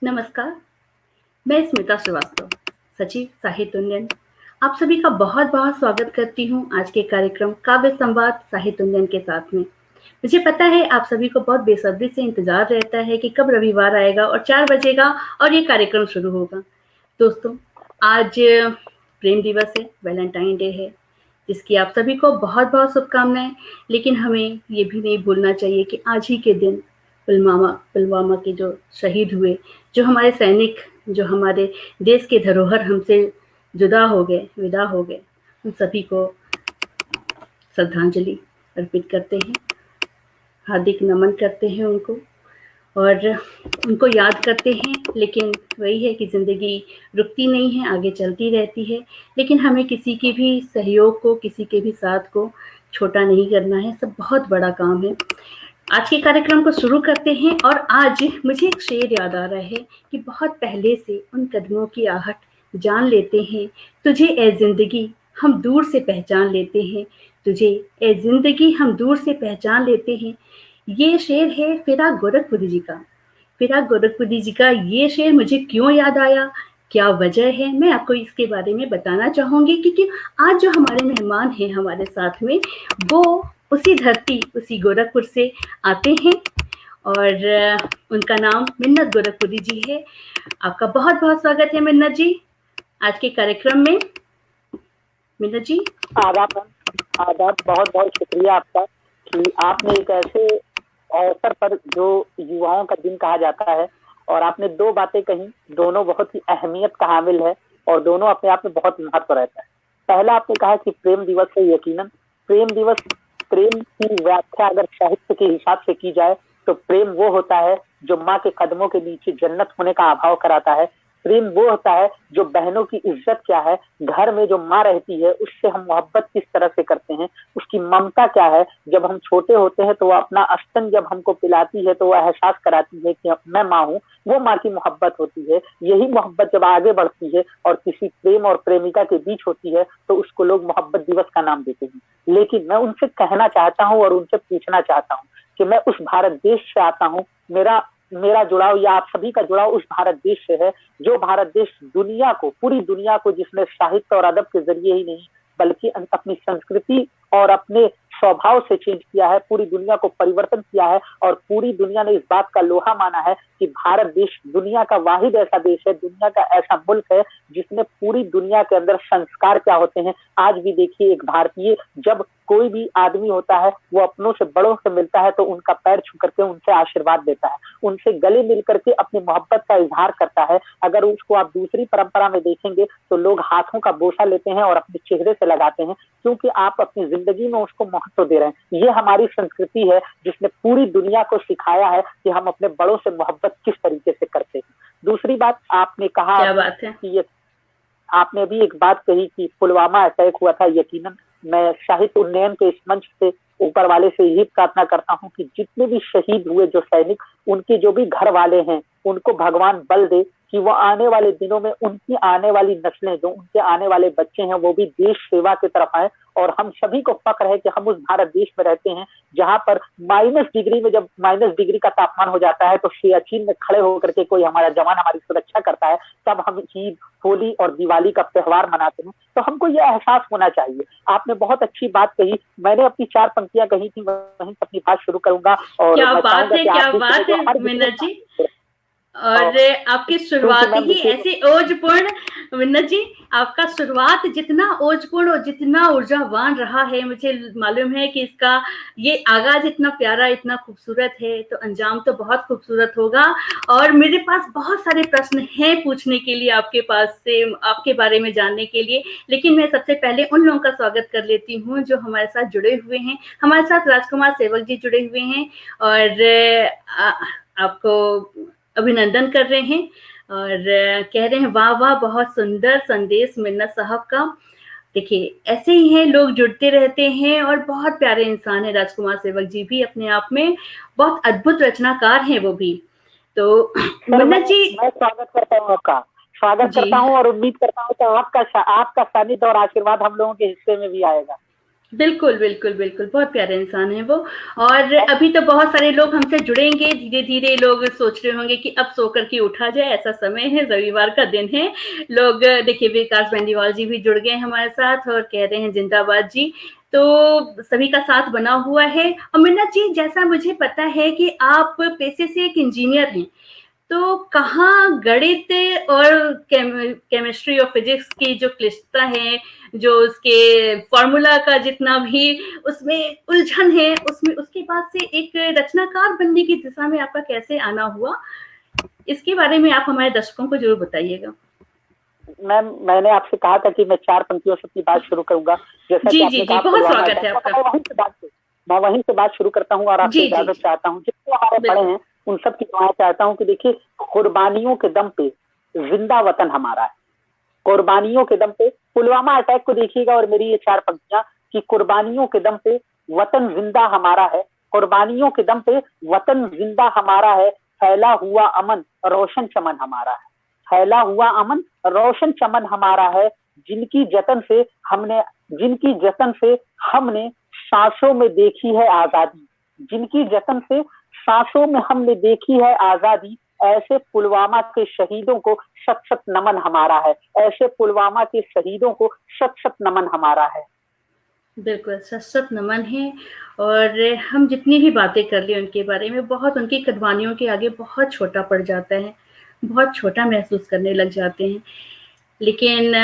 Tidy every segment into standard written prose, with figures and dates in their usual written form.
नमस्कार, मैं स्मिता श्रीवास्तव, सचिव साहित्य उन्नयन। आप सभी का बहुत-बहुत स्वागत करती हूँ आज के कार्यक्रम काव्य संवाद साहित्य उन्नयन के साथ में। मुझे पता है आप सभी को बहुत बेसब्री से इंतज़ार रहता है कि कब रविवार आएगा और 4 बजेगा और ये कार्यक्रम शुरू होगा। दोस्तों, आज प्रेम दिवस है, वैलेंटाइन डे है, जिसकी आप सभी को बहुत-बहुत शुभकामनाएँ। लेकिन हमें ये भी नहीं भूलना चाहिए कि आज ही के दिन पुलवामा पुलवामा के जो शहीद हुए, जो हमारे सैनिक, जो हमारे देश के धरोहर हमसे जुदा हो गए, विदा हो गए, उन सभी को श्रद्धांजलि अर्पित करते हैं, हार्दिक नमन करते हैं उनको और उनको याद करते हैं। लेकिन वही है कि ज़िंदगी रुकती नहीं है, आगे चलती रहती है। लेकिन हमें किसी के भी सहयोग को, किसी के भी साथ को छोटा नहीं करना है, सब बहुत बड़ा काम है। आज के कार्यक्रम को शुरू करते हैं और आज मुझे एक शेर याद आ रहा है कि बहुत पहले से उन कदमों की आहट जान लेते हैं, तुझे ए ज़िंदगी हम दूर से पहचान लेते हैं, तुझे ए ज़िंदगी हम दूर से पहचान लेते हैं। ये शेर है फिराक गोरखपुरी जी का। फिराक गोरखपुरी जी का ये शेर मुझे क्यों याद आया, क्या वजह है, मैं आपको इसके बारे में बताना चाहूँगी क्योंकि आज जो हमारे मेहमान हैं हमारे साथ में, वो उसी धरती, उसी गोरखपुर से आते हैं और उनका नाम मिन्नत गोरखपुरी जी है। आपका बहुत-बहुत स्वागत है मिन्नत जी, आज के कार्यक्रम में। मिन्नत जी। आदाब आदाब, बहुत बहुत शुक्रिया आपका कि आपने एक ऐसे अवसर पर जो युवाओं का दिन कहा जाता है और आपने दो बातें कही, दोनों बहुत ही अहमियत का हामिल है और दोनों अपने आप में बहुत महत्व रहता है। पहला आपने कहा कि प्रेम दिवस है। यकीनन प्रेम दिवस, प्रेम की व्याख्या अगर साहित्य के हिसाब से की जाए तो प्रेम वो होता है जो माँ के कदमों के नीचे जन्नत होने का अभाव कराता है। प्रेम वो होता है जो बहनों की इज्जत क्या है, घर में जो माँ रहती है उससे हम मोहब्बत किस तरह से करते हैं, उसकी ममता क्या है। जब हम छोटे होते हैं तो वो अपना स्तन जब हमको पिलाती है तो वो एहसास कराती है कि मैं माँ हूँ, वो माँ की मोहब्बत होती है। यही मोहब्बत जब आगे बढ़ती है और किसी प्रेम और प्रेमिका के बीच होती है तो उसको लोग मोहब्बत दिवस का नाम देते हैं। लेकिन मैं उनसे कहना चाहता हूँ और उनसे पूछना चाहता हूँ कि मैं उस भारत देश से आता हूँ, मेरा मेरा जुड़ाव या आप सभी का जुड़ाव उस भारत देश से है जो भारत देश दुनिया को, पूरी दुनिया को, जिसने साहित्य और अदब के जरिए ही नहीं बल्कि अपनी संस्कृति और अपने स्वभाव से चेंज किया है, पूरी दुनिया को परिवर्तन किया है और पूरी दुनिया ने इस बात का लोहा माना है कि भारत देश दुनिया का वाहिद ऐसा देश है, दुनिया का ऐसा मुल्क है जिसने पूरी दुनिया के अंदर संस्कार क्या होते हैं। आज भी देखिए, एक भारतीय जब कोई भी आदमी होता है वो अपनों से बड़ों से मिलता है तो उनका पैर छू करके उनसे आशीर्वाद देता है, उनसे गले मिल करके अपनी मोहब्बत का इजहार करता है। अगर उसको आप दूसरी परंपरा में देखेंगे तो लोग हाथों का बोसा लेते हैं और अपने चेहरे से लगाते हैं, क्योंकि आप अपनी जिंदगी में उसको महत्व दे रहे हैं। ये हमारी संस्कृति है जिसने पूरी दुनिया को सिखाया है कि हम अपने बड़ों से मोहब्बत किस तरीके से करते हैं। दूसरी बात आपने कहा, क्या बात है। कि ये आपने भी एक बात कही कि पुलवामा अटैक हुआ था। यकीनन मैं साहित्य उन्नयन के इस मंच से ऊपर वाले से यही प्रार्थना करता हूँ कि जितने भी शहीद हुए जो सैनिक, उनके जो भी घर वाले हैं, उनको भगवान बल दे कि वो आने वाले दिनों में उनकी आने वाली नस्लें, जो उनके आने वाले बच्चे हैं, वो भी देश सेवा की तरफ आए। और हम सभी को फक्र है कि हम उस भारत देश में रहते हैं जहां पर -डिग्री में, जब -डिग्री का तापमान हो जाता है तो सियाचिन में खड़े होकर के कोई हमारा जवान हमारी सुरक्षा करता है, तब हम ईद, होली और दिवाली का त्योहार मनाते हैं। तो हमको यह एहसास होना चाहिए। आपने बहुत अच्छी बात कही, मैंने अपनी 4 पंक्तियां कही थी, वहीं से अपनी बात शुरू करूंगा और क्या मैं बात चाहूंगा है, कि क्या आप भी बात है हमारे मिन्नत जी। और और आपकी क्योंकि शुरुआत मैम ही देखिए, ऐसी ओजपूर्ण, मिन्नत जी, आपका शुरुआत जितना ओजपूर्ण और जितना ऊर्जावान रहा है, मुझे मालूम है कि इसका ये आगाज इतना प्यारा, इतना खूबसूरत है, तो अंजाम तो बहुत खूबसूरत होगा। और मेरे पास बहुत सारे प्रश्न हैं पूछने के लिए आपके पास से, आपके बारे में जानने के लिए। लेकिन मैं सबसे पहले उन लोगों का स्वागत कर लेती हूँ जो हमारे साथ जुड़े हुए हैं। हमारे साथ राजकुमार सेवक जी जुड़े हुए हैं और आपको अभिनंदन कर रहे हैं और कह रहे हैं वाह वाह, बहुत सुंदर संदेश मिन्नत साहब का। देखिए, ऐसे ही हैं, लोग जुड़ते रहते हैं और बहुत प्यारे इंसान हैं। राजकुमार सेवक जी भी अपने आप में बहुत अद्भुत रचनाकार हैं वो भी। तो सर मिन्नत जी। मैं स्वागत करता हूँ आपका, स्वागत जी करता हूँ और उम्मीद करता हूँ कि आपका सानिध्य और आशीर्वाद हम लोगों के हिस्से में भी आएगा। बिल्कुल, बिल्कुल, बिल्कुल, बहुत प्यारे इंसान हैं वो। और अभी तो बहुत सारे लोग हमसे जुड़ेंगे, धीरे-धीरे लोग सोच रहे होंगे कि अब सो कर के उठा जाए, ऐसा समय है, रविवार का दिन है। लोग देखिए विकास बेनीवाल जी भी जुड़ गए हैं हमारे साथ और कह रहे हैं जिंदाबाद जी। तो सभी का साथ बना हुआ है। और मिन्नत जी, जैसा मुझे पता है कि आप पेशे से एक इंजीनियर हैं, तो कहाँ गणित और केमिस्ट्री और फिजिक्स की जो क्लिष्टता है, जो उसके फॉर्मूला का जितना भी उसमें उलझन है, उसमें उसके बाद से एक रचनाकार बनने की दिशा में आपका कैसे आना हुआ, इसके बारे में आप हमारे दर्शकों को जरूर बताइएगा। मैम, मैंने आपसे कहा था कि मैं 4 पंक्तियों से अपनी बात शुरू करूंगा। जैसा कि जी जी आपने जी, कहा बहुत पुलवामा स्वागत है अटैक, आपका। मैं वहीं से बात शुरू करता हूँ और आपसे जी जी इजाजत जी, चाहता हूँ। जितने हमारे बड़े बिल्कुल। हैं उन सब की दुआएं चाहता हूँ कि देखिए, कुर्बानियों के दम पे जिंदा वतन हमारा है। कुर्बानियों के दम पे पुलवामा अटैक को देखिएगा और मेरी ये 4 पंक्तियां कि कुर्बानियों के दम पे वतन जिंदा हमारा है, कुर्बानियों के दम पे वतन जिंदा हमारा है, फैला हुआ अमन रोशन चमन हमारा है, फैला हुआ अमन रोशन चमन हमारा है। जिनकी जतन से हमने जिनकी जतन से हमने सांसों में देखी है आजादी, जिनकी जतन से सांसों में हमने देखी है आजादी, ऐसे पुलवामा के शहीदों को शत शत नमन हमारा है, ऐसे पुलवामा के शहीदों को शत शत नमन हमारा है। बिल्कुल, सशक्त नमन है। और हम जितनी भी बातें कर लें उनके बारे में, बहुत उनकी कुर्बानियों के आगे बहुत छोटा पड़ जाता है, बहुत छोटा महसूस करने लग जाते हैं। लेकिन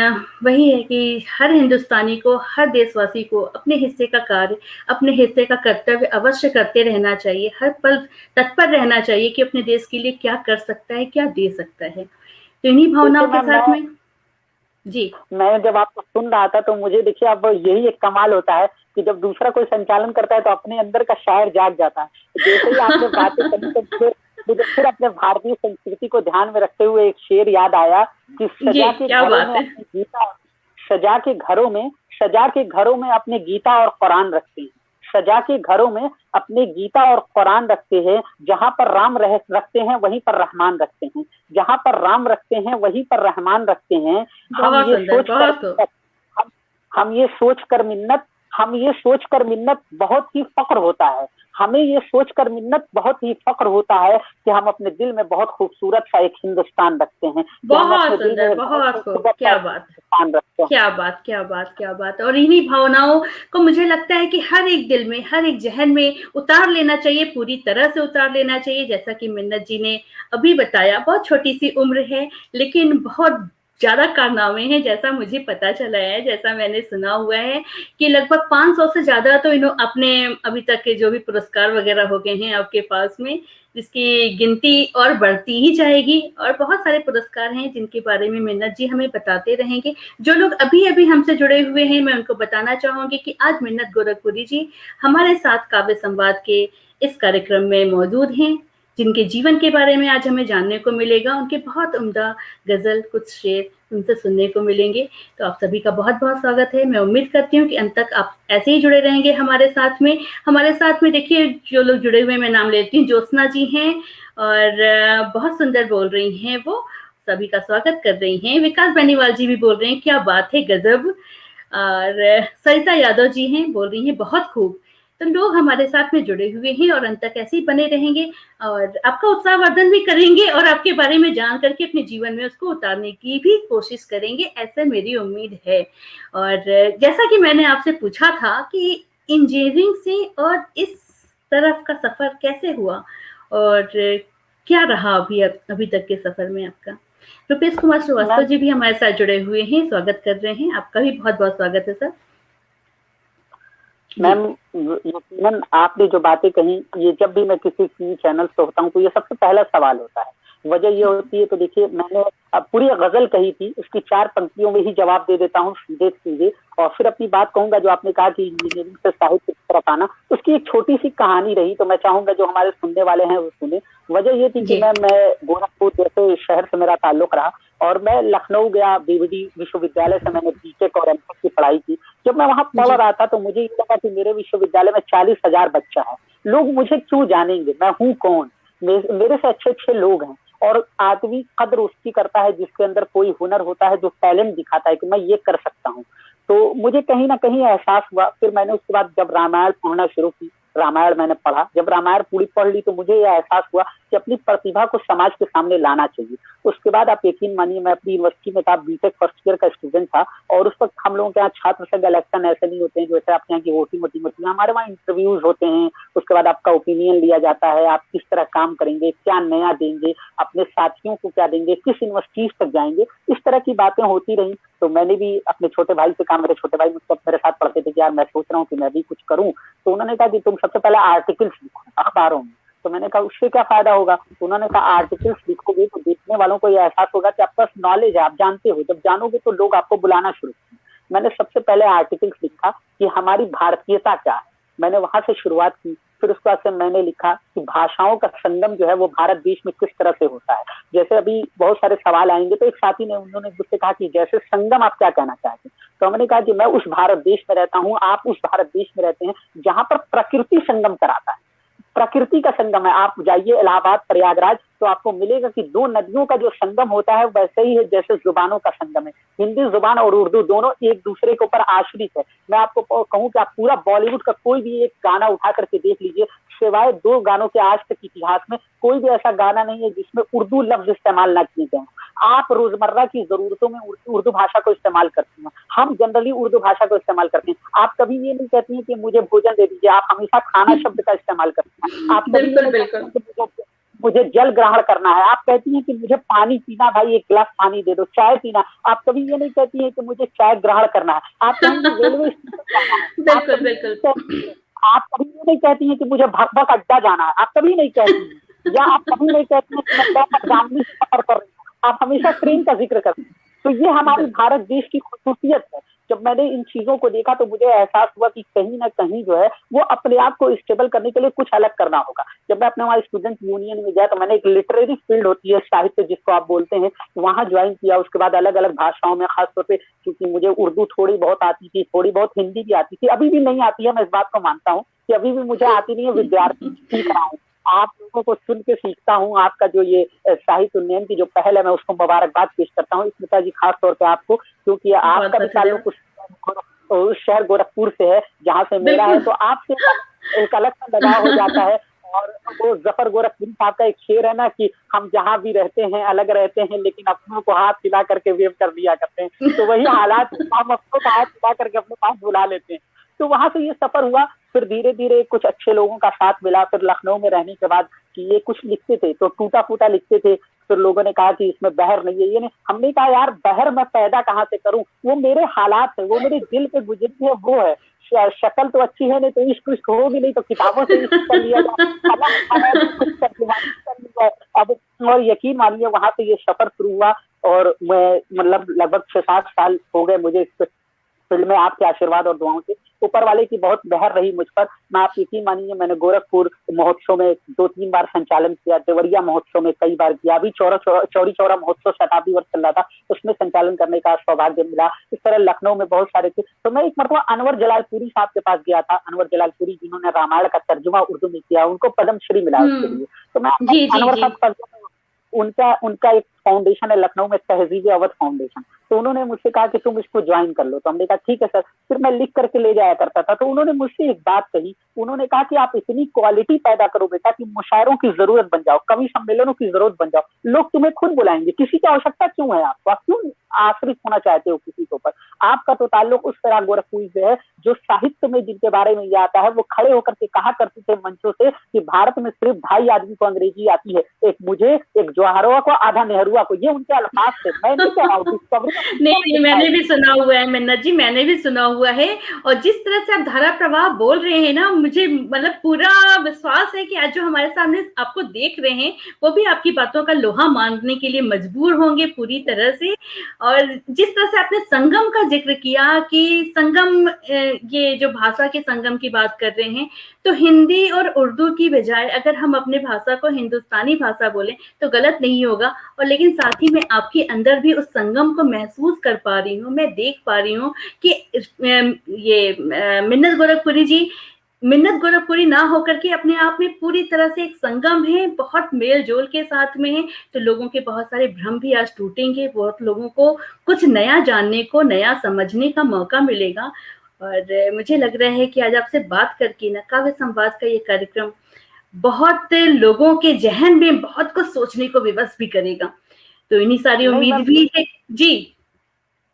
वही है कि हर हिंदुस्तानी को, हर देशवासी को अपने हिस्से का कार्य, अपने हिस्से का कर्तव्य अवश्य करते रहना चाहिए। हर पल तत्पर रहना चाहिए कि अपने देश के लिए क्या कर सकता है, क्या दे सकता है। तो इन्हीं देखिए भावनाओं के मैम, साथ में जी। मैं जब आपको सुन रहा था तो मुझे देखिए, अब यही एक कमाल होता है कि जब दूसरा कोई संचालन करता है तो अपने अंदर का शायर जाग जाता है। जैसे ही आपने बातें करी तो मुझे फिर अपने भारतीय संस्कृति को ध्यान में रखते हुए एक शेर याद आया कि जी, सजा के क्या घरों बात में है। अपनी गीता सजा के घरों में सजा के घरों में अपने गीता और कुरान रखते हैं, सजा के घरों में अपने गीता और कुरान रखते हैं। जहां पर राम रखते हैं वहीं पर रहमान रखते हैं, जहां पर राम रखते हैं वहीं पर रहमान रखते हैं। हम बहुत ये सुंदर, सोच कर बहुत खूब। हम हम ये सोच कर मिन्नत हम ये सोच कर मिन्नत बहुत ही फक्र होता है, हमें ये सोच कर मिन्नत बहुत ही फक्र होता है कि हम अपने दिल में बहुत खूबसूरत सा एक हिंदुस्तान रखते हैं, कि हम बहुत अपने दिल में सुंदर, एक बहुत बहुत खूब, खूबसूरत सा क्या एक बात। हिंदुस्तान रखते हैं। क्या बात, क्या बात, क्या बात। और इन्हीं भावनाओं को मुझे लगता है कि हर एक दिल में, हर एक ज़हन में उतार लेना चाहिए, पूरी तरह से उतार लेना चाहिए। जैसा कि मिन्नत जी ने अभी बताया, बहुत छोटी-सी उम्र है, लेकिन बहुत ज़्यादा कारनामे हैं, जैसा मुझे पता चला है, जैसा मैंने सुना हुआ है कि लगभग 500 से ज़्यादा तो अपने अभी तक के जो भी पुरस्कार वगैरह हो गए हैं आपके पास में, जिसकी गिनती और बढ़ती ही जाएगी। और बहुत सारे पुरस्कार हैं जिनके बारे में मिन्नत जी हमें बताते रहेंगे। जो लोग अभी-अभी हमसे जुड़े हुए हैं, मैं उनको बताना चाहूँगी कि आज मिन्नत गोरखपुरी जी हमारे साथ काव्य संवाद के इस कार्यक्रम में मौजूद हैं, जिनके जीवन के बारे में आज हमें जानने को मिलेगा। उनके बहुत उम्दा गज़ल, कुछ शेर उनसे सुनने को मिलेंगे। तो आप सभी का बहुत-बहुत स्वागत है। मैं उम्मीद करती हूँ कि अंत तक आप ऐसे ही जुड़े रहेंगे हमारे साथ में। हमारे साथ में देखिए जो लोग जुड़े हुए हैं, मैं नाम लेती हूँ, ज्योत्सना जी हैं और बहुत सुंदर बोल रही हैं वो, सभी का स्वागत कर रही हैं। विकास बेनीवाल जी भी बोल रहे हैं, क्या बात है, गज़ब। और सरिता यादव जी हैं, बोल रही हैं, बहुत खूब। तो लोग हमारे साथ में जुड़े हुए हैं और अंत तक ऐसे ही बने रहेंगे और आपका उत्साहवर्धन भी करेंगे और आपके बारे में जान करके अपने जीवन में उसको उतारने की भी कोशिश करेंगे, ऐसा मेरी उम्मीद है। और जैसा कि मैंने आपसे पूछा था कि इंजीनियरिंग से और इस तरफ का सफ़र कैसे हुआ और क्या रहा अभी तक के सफ़र में आपका? रुपेश कुमार श्रीवास्तव मैम, जी भी हमारे साथ जुड़े हुए हैं, स्वागत कर रहे हैं। आपका भी बहुत-बहुत स्वागत है सर। जी। मैम, यकीनन आपने जो बातें कही, ये जब भी मैं किसी टीवी चैनल पे होता हूँ तो ये सबसे पहला सवाल होता है। वजह ये होती है, तो देखिए मैंने अब पूरी गजल कही थी, उसकी 4 पंक्तियों में ही जवाब दे देता हूँ सीधे सीधे, और फिर अपनी बात कहूंगा। जो आपने कहा कि इंजीनियरिंग से साहित्य की तरफ आना, उसकी एक छोटी सी कहानी रही, तो मैं चाहूंगा जो हमारे सुनने वाले हैं वो सुने। वजह ये थी कि जी। मैं गोरखपुर जैसे शहर से मेरा ताल्लुक रहा और मैं लखनऊ गया, बीवीडी विश्वविद्यालय से मैंने बीटेक और एमटेक की पढ़ाई की। जब मैं वहां पढ़ जी। रहा था तो मुझे ये लगा कि मेरे विश्वविद्यालय में 40,000 बच्चा है, लोग मुझे क्यों जानेंगे, मैं हूँ कौन, मेरे से अच्छे अच्छे लोग हैं। और आदमी कद्र उसकी करता है जिसके अंदर कोई हुनर होता है, जो टैलेंट दिखाता है कि मैं ये कर सकता हूँ। तो मुझे कहीं ना कहीं एहसास हुआ। फिर मैंने उसके बाद जब रामायण पढ़ना शुरू की, रामायण मैंने पढ़ा, जब रामायण पूरी पढ़ ली तो मुझे यह एहसास हुआ कि अपनी प्रतिभा को समाज के सामने लाना चाहिए। उसके बाद आप यकीन मानिए, मैं अपनी यूनिवर्सिटी में था, बीटेक फर्स्ट ईयर का स्टूडेंट था, और उस वक्त हम लोगों के यहाँ छात्र संघ इलेक्शन ऐसे नहीं होते हैं जैसे आपके यहाँ की वोटिंग होती होती है। हमारे वहाँ इंटरव्यूज होते हैं, उसके बाद आपका ओपिनियन लिया जाता है, आप किस तरह काम करेंगे, क्या नया देंगे, अपने साथियों को क्या देंगे, किस यूनिवर्सिटीज तक जाएंगे, इस तरह की बातें होती रही। तो मैंने भी अपने छोटे भाई से कहा, मेरे छोटे भाई मुझसे मेरे साथ पढ़ते थे कि यार मैं सोच रहा हूँ कि मैं भी कुछ करूँ। तो उन्होंने कहा कि तुम सबसे पहले आर्टिकल्स लिखो अखबारों में। तो मैंने कहा उससे क्या फायदा होगा? तो उन्होंने कहा आर्टिकल्स लिखोगे तो देखने वालों को यह एहसास होगा कि आपके पास नॉलेज है, आप जानते हो, जब जानोगे तो लोग आपको बुलाना शुरू करेंगे। मैंने सबसे पहले आर्टिकल्स लिखा कि हमारी भारतीयता क्या है, मैंने वहां से शुरुआत की। फिर उसके बाद से मैंने लिखा कि भाषाओं का संगम जो है वो भारत देश में किस तरह से होता है। जैसे अभी बहुत सारे सवाल आएंगे, तो एक साथी ने उन्होंने मुझसे कहा कि जैसे संगम आप क्या कहना चाहते हैं? तो मैंने कहा कि मैं उस भारत देश में रहता हूँ, आप उस भारत देश में रहते हैं जहां पर प्रकृति संगम कराता है, प्रकृति का संगम है। आप जाइए इलाहाबाद, प्रयागराज, तो आपको मिलेगा कि दो नदियों का जो संगम होता है वैसे ही है जैसे जुबानों का संगम है। हिंदी जुबान और उर्दू दोनों एक दूसरे के ऊपर आश्रित है। मैं आपको कहूं कि आप पूरा बॉलीवुड का कोई भी एक गाना उठा करके देख लीजिए, सिवाय 2 गानों के आज तक इतिहास में कोई भी ऐसा गाना नहीं है जिसमें उर्दू लफ्ज इस्तेमाल ना किए गए। आप रोजमर्रा की जरूरतों में उर्दू भाषा को इस्तेमाल करते हैं, हम जनरली उर्दू भाषा को इस्तेमाल करते हैं। आप कभी ये नहीं कहती हैं कि मुझे भोजन दे दीजिए, आप हमेशा खाना शब्द का इस्तेमाल करते हैं। आप कभी मुझे जल ग्रहण करना है, आप कहती हैं कि मुझे पानी पीना, भाई 1 गिलास पानी दे दो, चाय पीना। आप कभी ये नहीं कहती हैं कि मुझे चाय ग्रहण करना है, आप कहेंगे रेलवे स्टेशन जाना है। आप कभी ये नहीं कहती हैं कि मुझे भगभग अड्डा जाना है, आप कभी नहीं कहती हैं। या आप कभी नहीं कहती हैं कि मैं जामनी से सफर कर रही हूँ, आप हमेशा ट्रेन का जिक्र करती हैं। तो ये हमारी भारत देश की खूबसूरत है। जब मैंने इन चीजों को देखा तो मुझे एहसास हुआ कि कहीं ना कहीं जो है वो अपने आप को स्टेबल करने के लिए कुछ अलग करना होगा। जब मैं अपने वहाँ स्टूडेंट यूनियन में गया तो मैंने एक लिटरेरी फील्ड होती है, साहित्य जिसको आप बोलते हैं, वहाँ ज्वाइन किया। उसके बाद अलग अलग भाषाओं में, खासतौर पे क्योंकि मुझे उर्दू थोड़ी बहुत आती थी, थोड़ी बहुत हिंदी भी आती थी, अभी भी नहीं आती है, मैं इस बात को मानता हूँ कि अभी भी मुझे आती नहीं है, विद्यार्थी सीख रहा हूँ। आप लोगों को सुन के सीखता हूँ। आपका जो ये साहित्य उन्नयन की जो पहल है, मैं उसको मुबारकबाद पेश करता हूँ स्मिता जी, खास तौर पे आपको, क्योंकि आपका भी ताल्लुक उस शहर गोरखपुर से है जहाँ से मेरा है, तो आपसे एक अलग सा लगाव हो जाता है। और वो जफर गोरखपुरी साहब का एक शेर है ना कि हम जहाँ भी रहते हैं अलग रहते हैं, लेकिन अपनों को हाथ हिला करके वेव कर दिया करते हैं। तो वही हालात, हम अपनों को हाथ हिला करके अपने पास बुला लेते हैं। तो वहां से ये सफर हुआ। फिर धीरे धीरे कुछ अच्छे लोगों का साथ मिला। फिर लखनऊ में रहने के बाद कि ये कुछ लिखते थे तो टूटा फूटा लिखते थे। फिर लोगों ने कहा कि इसमें बहर नहीं है, ये नहीं। हमने कहा यार बहर मैं पैदा कहाँ से करूं, वो मेरे हालात है, वो मेरे दिल पे गुजरती है, वो है। शक्ल तो अच्छी है नहीं तो इश्क इश्क होगी नहीं तो किताबों से इश्क कर लिया जाए। अब और यकीन मानिए वहां से ये सफर शुरू हुआ और मैं मतलब लगभग 6-7 साल हो गए मुझे इस फील्ड में, आपके आशीर्वाद और दुआओं से। ऊपर वाले की बहुत बहर रही मुझ पर। मैं आप यकीन मानिए मैंने गोरखपुर महोत्सव में 2-3 बार संचालन किया, देवरिया महोत्सव में कई बार किया, अभी चौरी चौरा महोत्सव शताब्दी वर्ष चल रहा था, उसमें संचालन करने का सौभाग्य मिला। इस तरह लखनऊ में बहुत सारे थे। तो मैं एक मरतबा अनवर जलालपुरी साहब के पास गया था। अनवर जलालपुरी जिन्होंने रामायण का तर्जुमा उर्दू में किया, उनको पद्मश्री मिला उसके लिए। तो मैं अनवर साहब उनका एक फाउंडेशन है लखनऊ में, तहजीब अवध फाउंडेशन, तो उन्होंने मुझसे कहा कि तुम इसको ज्वाइन कर लो। तो हमने कहा ठीक है सर। फिर मैं लिख करके ले जाया करता था। तो उन्होंने मुझसे एक बात कही, उन्होंने कहा कि आप इतनी क्वालिटी पैदा करो बेटा कि मुशायरों की जरूरत बन जाओ, कवि सम्मेलनों की जरूरत बन जाओ, लोग तुम्हें खुद बुलाएंगे। किसी की आवश्यकता क्यों है आपको, आप क्यों आश्रित होना चाहते हो किसी के ऊपर? आपका तो ताल्लुक उस तरह गोरखपुरी से है जो साहित्य में जिनके बारे में ये आता है, वो खड़े होकर के कहा करते थे मंचों से कि भारत में सिर्फ 2.5 आदमी को अंग्रेजी आती है, एक मुझे, एक जवाहरवा को, आधा नेहरूआ को। ये उनके अल्फाज थे, मैं नहीं कह रहा हूँ। नहीं, मैंने भी सुना हुआ है मिन्नत जी, मैंने भी सुना हुआ है। और जिस तरह से आप धारा प्रवाह बोल रहे हैं ना, मुझे मतलब पूरा विश्वास है कि आज जो हमारे सामने आपको देख रहे हैं वो भी आपकी बातों का लोहा मानने के लिए मजबूर होंगे पूरी तरह से। और जिस तरह से आपने संगम का जिक्र किया कि संगम, ये जो भाषा के संगम की बात कर रहे हैं, तो हिंदी और उर्दू की बजाय अगर हम अपने भाषा को हिंदुस्तानी भाषा बोलें तो गलत नहीं होगा। और लेकिन साथ ही मैं आपके अंदर भी उस संगम को महसूस कर पा रही हूँ, मैं देख पा रही हूँ कि ये मिन्नत गोरखपुरी जी मिन्नत गोरखपुरी ना होकर के अपने आप में पूरी तरह से एक संगम है, बहुत मेल-जोल के साथ में है, तो लोगों के बहुत सारे भ्रम भी आज टूटेंगे, बहुत लोगों को कुछ नया जानने को, नया समझने का मौका मिलेगा और मुझे लग रहा है कि आज आपसे बात करके ना काव्य संवाद का ये कार्यक्रम बहुत लोगों के ज़हन में बहुत कुछ सोचने को विवश भी करेगा। तो इन्हीं सारी नहीं उम्मीद मैम, भी है जी,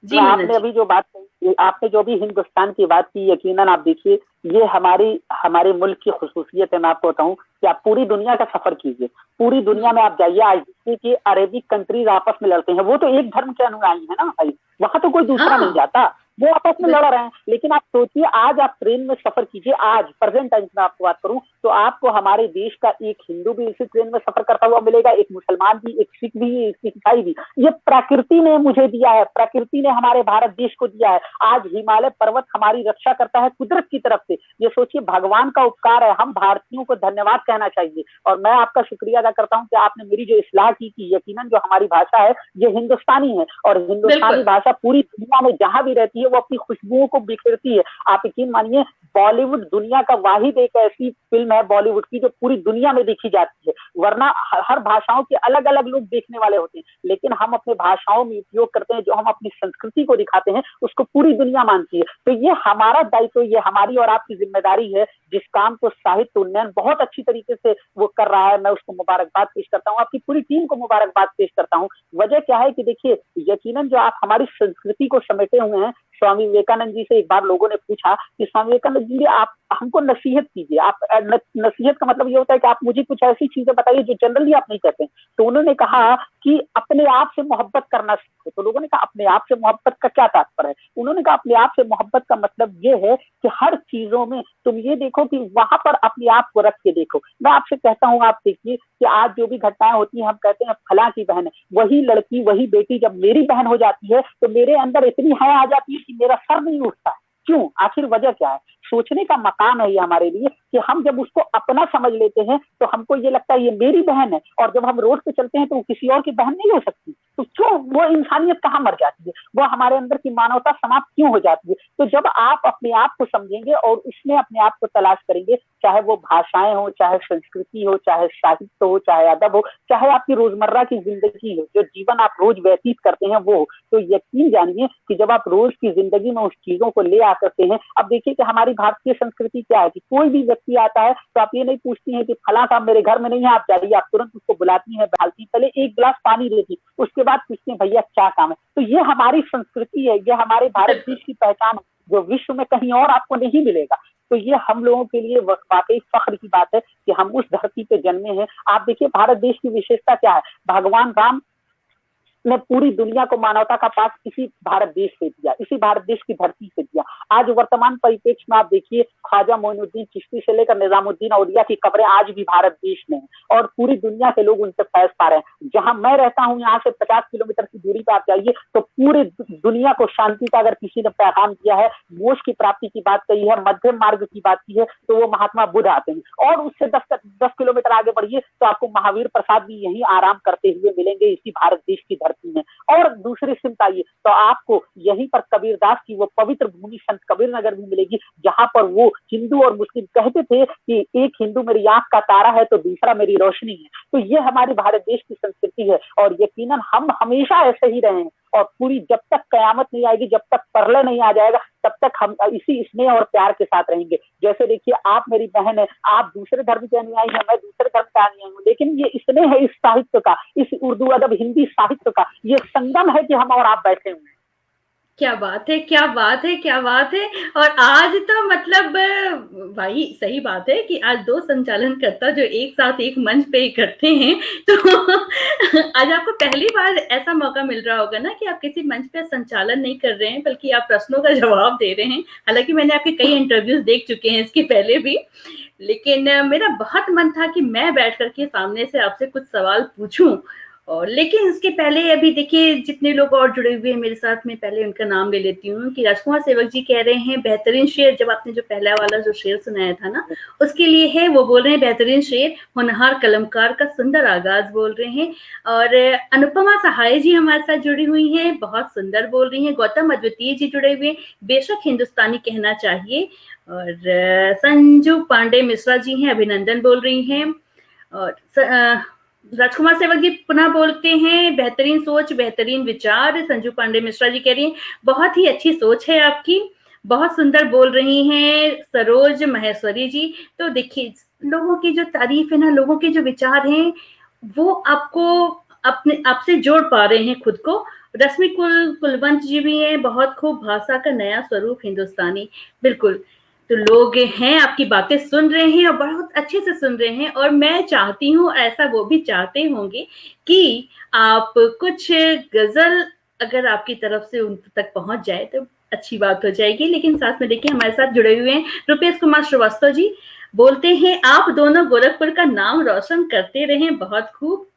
जी मिन्नत आपने जी। अभी जो बात कही, आपने जो भी हिंदुस्तान की बात की, यकीनन आप देखिए ये हमारे मुल्क की खुसूसियत है। मैं आपको बताऊं कि आप पूरी दुनिया का सफर कीजिए, पूरी दुनिया में आप जाइए, आज देखिए कि अरेबिक कंट्रीज आपस में लड़ते हैं, वो तो एक धर्म के अनुयायी है ना भाई, वहां तो कोई दूसरा नहीं हाँ, जाता, वो आपस में लड़ रहे हैं। लेकिन आप सोचिए, आज आप ट्रेन में सफर कीजिए, आज प्रेजेंट टाइम्स में आपको बात करूं तो आपको हमारे देश का एक हिंदू भी इसी ट्रेन में सफर करता हुआ मिलेगा, एक मुसलमान भी, एक सिख भी, एक ईसाई भी। ये प्रकृति ने मुझे दिया है, प्रकृति ने हमारे भारत देश को दिया है। आज हिमालय पर्वत हमारी रक्षा करता है कुदरत की तरफ से, ये सोचिए भगवान का उपकार है। हम भारतीयों को धन्यवाद कहना चाहिए और मैं आपका शुक्रिया अदा करता हूं कि आपने मेरी जो इस्लाह की कि यकीनन जो हमारी भाषा है ये हिंदुस्तानी है और हिंदुस्तानी बिल्कुल। भाषा पूरी दुनिया में जहां भी रहती है वो अपनी खुशबुओं को बिखेरती है। आप यकीन मानिए, बॉलीवुड दुनिया का वाहिद एक ऐसी फिल्म है बॉलीवुड की जो पूरी दुनिया में देखी जाती है, वरना हर भाषाओं के अलग अलग लोग देखने वाले होते हैं, लेकिन हम अपने भाषाओं में उपयोग करते हैं, जो हम अपनी संस्कृति को दिखाते हैं उसको पूरी दुनिया मानती है। तो ये हमारा दायित्व, ये हमारी और आपकी जिम्मेदारी है। जिस काम को साहित्य उन्नयन बहुत अच्छी तरीके से वो कर रहा है, मैं उसको मुबारकबाद पेश करता हूँ, आपकी पूरी टीम को मुबारकबाद पेश करता हूँ। वजह क्या है कि देखिए, यकीनन जो आप हमारी संस्कृति को समेटे हुए हैं, स्वामी विवेकानंद जी से एक बार लोगों ने पूछा कि स्वामी विवेकानंद जी आप हमको नसीहत कीजिए, आप नसीहत का मतलब ये होता है कि आप मुझे कुछ ऐसी चीजें बताइए जो जनरली आप नहीं कहते। तो उन्होंने कहा कि अपने आप से मोहब्बत करना सीखो। तो लोगों ने कहा अपने आप से मोहब्बत का क्या तात्पर्य है? उन्होंने कहा अपने आप से मोहब्बत का मतलब ये है कि हर चीजों में तुम ये देखो कि वहां पर अपने आप को रख के देखो। मैं आपसे कहता हूँ, आप देखिए कि आज जो भी घटनाएं होती हैं, हम कहते हैं फला की बहन है, वही लड़की वही बेटी जब मेरी बहन हो जाती है तो मेरे अंदर इतनी हया आ जाती है कि मेरा सर नहीं उठता है। क्यों? आखिर वजह क्या है? सोचने का मकाम है ये हमारे लिए कि हम जब उसको अपना समझ लेते हैं तो हमको ये लगता है ये मेरी बहन है, और जब हम रोड पे चलते हैं तो वो किसी और की बहन नहीं हो सकती। तो क्यों वो इंसानियत कहाँ मर जाती है? वो हमारे अंदर की मानवता समाप्त क्यों हो जाती है? तो जब आप अपने आप को समझेंगे और उसमें अपने आप को तलाश करेंगे, चाहे वो भाषाएं हो, चाहे संस्कृति हो, चाहे साहित्य हो, चाहे अदब हो, चाहे आपकी रोजमर्रा की जिंदगी हो, जो जीवन आप रोज व्यतीत करते हैं वो, तो यकीन जानिए कि जब आप रोज की जिंदगी में उस चीजों को ले आ सकते हैं। अब देखिए कि हमारी भारतीय संस्कृति क्या है कि कोई भी व्यक्ति आता है तो आप ये नहीं पूछती हैं कि फला साहब मेरे घर में नहीं है, आप जाइए, आप तुरंत उसको बुलाती हैं, डालती, पहले एक गिलास पानी देती, उसके बाद पूछती हैं भैया क्या काम है। तो ये हमारी संस्कृति है, ये हमारे भारत देश की पहचान है, जो विश्व में कहीं और आपको नहीं मिलेगा। तो ये हम लोगों के लिए वाकई फख्र की बात है कि हम उस धरती पे जन्मे हैं। आप देखिए भारत देश की विशेषता क्या है, भगवान राम ने पूरी दुनिया को मानवता का पास इसी भारत देश से दिया, इसी भारत देश की धरती से दिया। आज वर्तमान परिप्रेक्ष्य में आप देखिए, ख्वाजा मोइनुद्दीन चिश्ती से लेकर निजामुद्दीन औलिया की कब्रें आज भी भारत देश में हैं और पूरी दुनिया के लोग उनसे फैज पा रहे हैं। जहां मैं रहता हूं, यहाँ से 50 किलोमीटर की दूरी पर आप जाइए तो पूरे दुनिया को शांति का अगर किसी ने पैगाम दिया है, मोक्ष की प्राप्ति की बात कही है, मध्यम मार्ग की बात की है, तो वो महात्मा बुद्ध आते हैं। और उससे 10 किलोमीटर आगे बढ़िए तो आपको महावीर प्रसाद भी यही आराम करते हुए मिलेंगे, इसी भारत देश की धरती में। और दूसरी सिमत आइए तो आपको यहीं पर कबीरदास की वो पवित्र भूमि संत कबीर नगर भी मिलेगी, जहां पर वो हिंदू और मुस्लिम कहते थे कि एक हिंदू मेरी आंख का तारा है तो दूसरा मेरी रोशनी है। तो ये हमारी भारत देश की संस्कृति है और यकीनन हम हमेशा ऐसे ही रहे हैं और पूरी जब तक कयामत नहीं आएगी, जब तक प्रलय नहीं आ जाएगा, तब तक हम इसी स्नेह और प्यार के साथ रहेंगे। जैसे देखिए, आप मेरी बहन है, आप दूसरे धर्म के अनुयायी हैं, मैं दूसरे धर्म का अनुयायी हूँ, लेकिन ये स्नेह है इस साहित्य का, इस उर्दू अदब हिंदी साहित्य का, ये संगम है कि हम और आप बैठे हुए हैं। क्या बात है, क्या बात है, क्या बात है। और आज तो मतलब भाई सही बात है कि आज 2 संचालनकर्ता जो एक साथ एक मंच पे इकट्ठे हैं, तो आज आपको पहली बार ऐसा मौका मिल रहा होगा ना कि आप किसी मंच पे संचालन नहीं कर रहे हैं, बल्कि आप प्रश्नों का जवाब दे रहे हैं। हालाँकि मैंने आपके कई इंटरव्यूज़ देख चुके हैं इसके पहले भी, लेकिन मेरा बहुत मन था कि मैं बैठ कर के सामने से आपसे कुछ सवाल पूछूँ और लेकिन उसके पहले अभी देखिए जितने लोग और जुड़े हुए हैं मेरे साथ में, पहले उनका नाम ले लेती हूँ कि राजकुमार सेवक जी कह रहे हैं बेहतरीन शेर, जब आपने जो पहला वाला जो शेर सुनाया था ना उसके लिए है, वो बोल रहे हैं बेहतरीन शेर, होनहार कलमकार का सुंदर आगाज बोल रहे हैं। और अनुपमा सहाय जी हमारे साथ जुड़ी हुई हैं, बहुत सुंदर बोल रही हैं। गौतम अद्वितीय जी जुड़े हुए, बेशक हिंदुस्तानी कहना चाहिए। और संजू पांडे मिश्रा जी हैं, अभिनंदन बोल रही हैं। और राजकुमार सेवक जी पुनः बोलते हैं बेहतरीन सोच बेहतरीन विचार। संजू पांडे मिश्रा जी कह रही हैं बहुत ही अच्छी सोच है आपकी, बहुत सुंदर बोल रही हैं। सरोज महेश्वरी जी, तो देखिए लोगों की जो तारीफ है ना, लोगों के जो विचार हैं वो आपको अपने आपसे जोड़ पा रहे हैं खुद को। रश्मि कुलवंत जी भी हैं, बहुत खूब, भाषा का नया स्वरूप हिंदुस्तानी, बिल्कुल। तो लोग हैं आपकी बातें सुन रहे हैं और बहुत अच्छे से सुन रहे हैं, और मैं चाहती हूँ ऐसा वो भी चाहते होंगे कि आप कुछ गजल अगर आपकी तरफ से उन तक पहुंच जाए तो अच्छी बात हो जाएगी। लेकिन साथ में देखिए हमारे साथ जुड़े हुए हैं रुपेश कुमार श्रीवास्तव जी, बोलते हैं आप दोनों गोरखपुर का नाम रोशन करते रहे, बहुत खूब।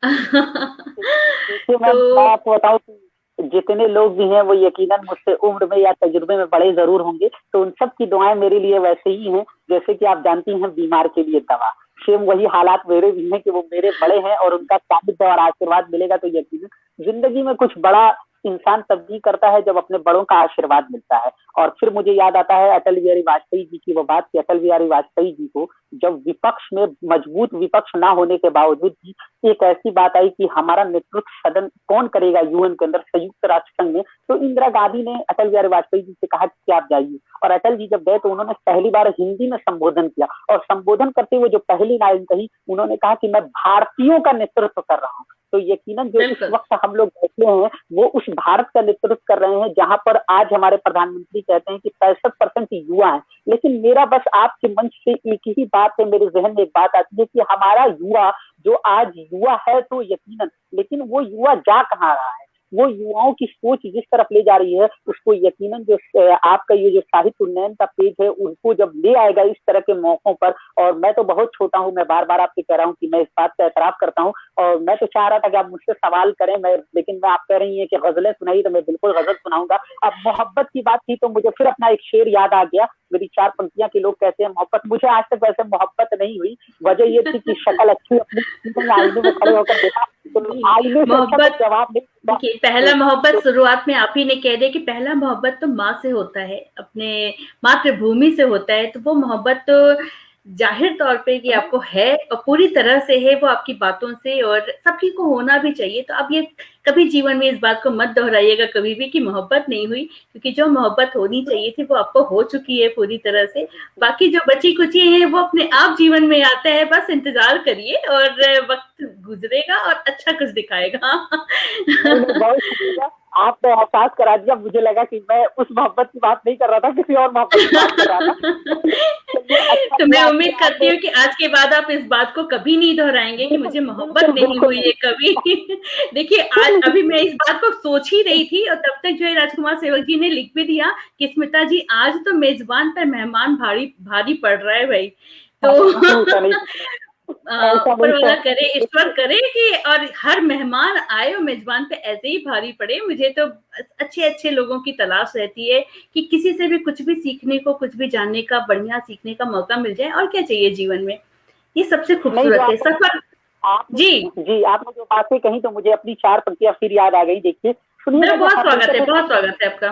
देखिए मैं तो आपको बताऊं कि जितने लोग भी हैं वो यकीनन मुझसे उम्र में या तजुर्बे में बड़े जरूर होंगे, तो उन सब की दुआएं मेरे लिए वैसे ही हैं जैसे कि आप जानती हैं बीमार के लिए दवा। सेम वही हालात मेरे भी हैं कि वो मेरे बड़े हैं और उनका सानिध्य और आशीर्वाद मिलेगा तो यकीनन जिंदगी में कुछ बड़ा इंसान तभी करता है जब अपने बड़ों का आशीर्वाद मिलता है। और फिर मुझे याद आता है अटल बिहारी वाजपेयी जी की वो बात कि अटल बिहारी वाजपेयी जी को जब विपक्ष में मजबूत विपक्ष ना होने के बावजूद भी एक ऐसी बात आई कि हमारा नेतृत्व सदन कौन करेगा यूएन के अंदर, संयुक्त राष्ट्र संघ में, तो इंदिरा गांधी ने अटल बिहारी वाजपेयी जी से कहा कि आप जाइए। और अटल जी जब गए तो उन्होंने पहली बार हिंदी में संबोधन किया, और संबोधन करते हुए जो पहली लाइन कही उन्होंने कहा कि मैं भारतीयों का नेतृत्व कर रहा हूँ। तो यकीनन जो इस वक्त हम लोग बैठे हैं वो उस भारत का नेतृत्व कर रहे हैं जहां पर आज हमारे प्रधानमंत्री कहते हैं कि 65% युवा है। लेकिन मेरा बस आपके मंच से एक ही बात है, मेरे जहन में एक बात आती है कि हमारा युवा जो आज युवा है तो यकीनन, लेकिन वो युवा जा कहाँ रहा है, वो युवाओं की सोच जिस तरफ ले जा रही है उसको यकीनन जो आपका ये जो साहित्य उन्नयन का पेज है उसको जब ले आएगा इस तरह के मौकों पर। और मैं तो बहुत छोटा हूँ, मैं बार बार आपसे कह रहा हूँ कि मैं इस बात का एतराफ करता हूँ, और मैं तो चाह रहा था कि आप मुझसे सवाल करें, मैं लेकिन मैं आप कह रही हैं कि गजलें सुनाई तो मैं बिल्कुल गजल सुनाऊंगा। अब मोहब्बत की बात थी तो मुझे फिर अपना एक शेर याद आ गया, मेरी 4 पंक्तियां के लोग कहते हैं मोहब्बत, मुझे आज तक वैसे मोहब्बत नहीं हुई, वजह ये थी कि शक्ल अच्छी अपनी आईने में खड़े होकर देखा तो आईने से अच्छा जवाब नहीं। देखिए पहला मोहब्बत शुरुआत में आप ही ने कह दिया कि पहला मोहब्बत तो माँ से होता है, अपने मातृभूमि से होता है, तो वो मोहब्बत तो जाहिर तौर पे कि आपको है और पूरी तरह से है, वो आपकी बातों से, और सबकी को होना भी चाहिए। तो अब ये कभी जीवन में इस बात को मत दोहराइएगा कभी भी कि मोहब्बत नहीं हुई, क्योंकि जो मोहब्बत होनी चाहिए थी वो आपको हो चुकी है पूरी तरह से। बाकी जो बची कुची है वो अपने आप जीवन में आता है, बस इंतजार करिए और वक्त गुजरेगा और अच्छा कुछ दिखाएगा। बहुत शुक्रिया, आपने एहसास करा दिया, मुझे लगा कि मैं उस मोहब्बत की बात नहीं कर रहा था, किसी और मोहब्बत की बात कर रहा था। तो मैं उम्मीद करती हूँ कि आज के बाद आप इस बात को कभी नहीं दोहराएंगे कि मुझे मोहब्बत नहीं हुई है कभी। देखिए आज अभी मैं इस बात को सोच ही रही थी और तब तक जो है राजकुमार सेवक जी ने लिख भी दिया कि स्मिता जी आज तो मेजबान पर मेहमान भारी भारी पड़ रहा है भाई। तो ऊपर वाला करे, ईश्वर करे कि और हर मेहमान आए और मेजबान पे ऐसे ही भारी पड़े। मुझे तो अच्छे अच्छे लोगों की तलाश रहती है कि किसी से भी कुछ भी सीखने को, कुछ भी जानने का, बढ़िया सीखने का मौका मिल जाए, और क्या चाहिए जीवन में, ये सबसे खूबसूरत है सफर। जी आपने जो बातें कही तो मुझे अपनी 4 पंक्तियां फिर याद आ गई। देखिए सुनिए, बहुत स्वागत है, बहुत स्वागत है आपका।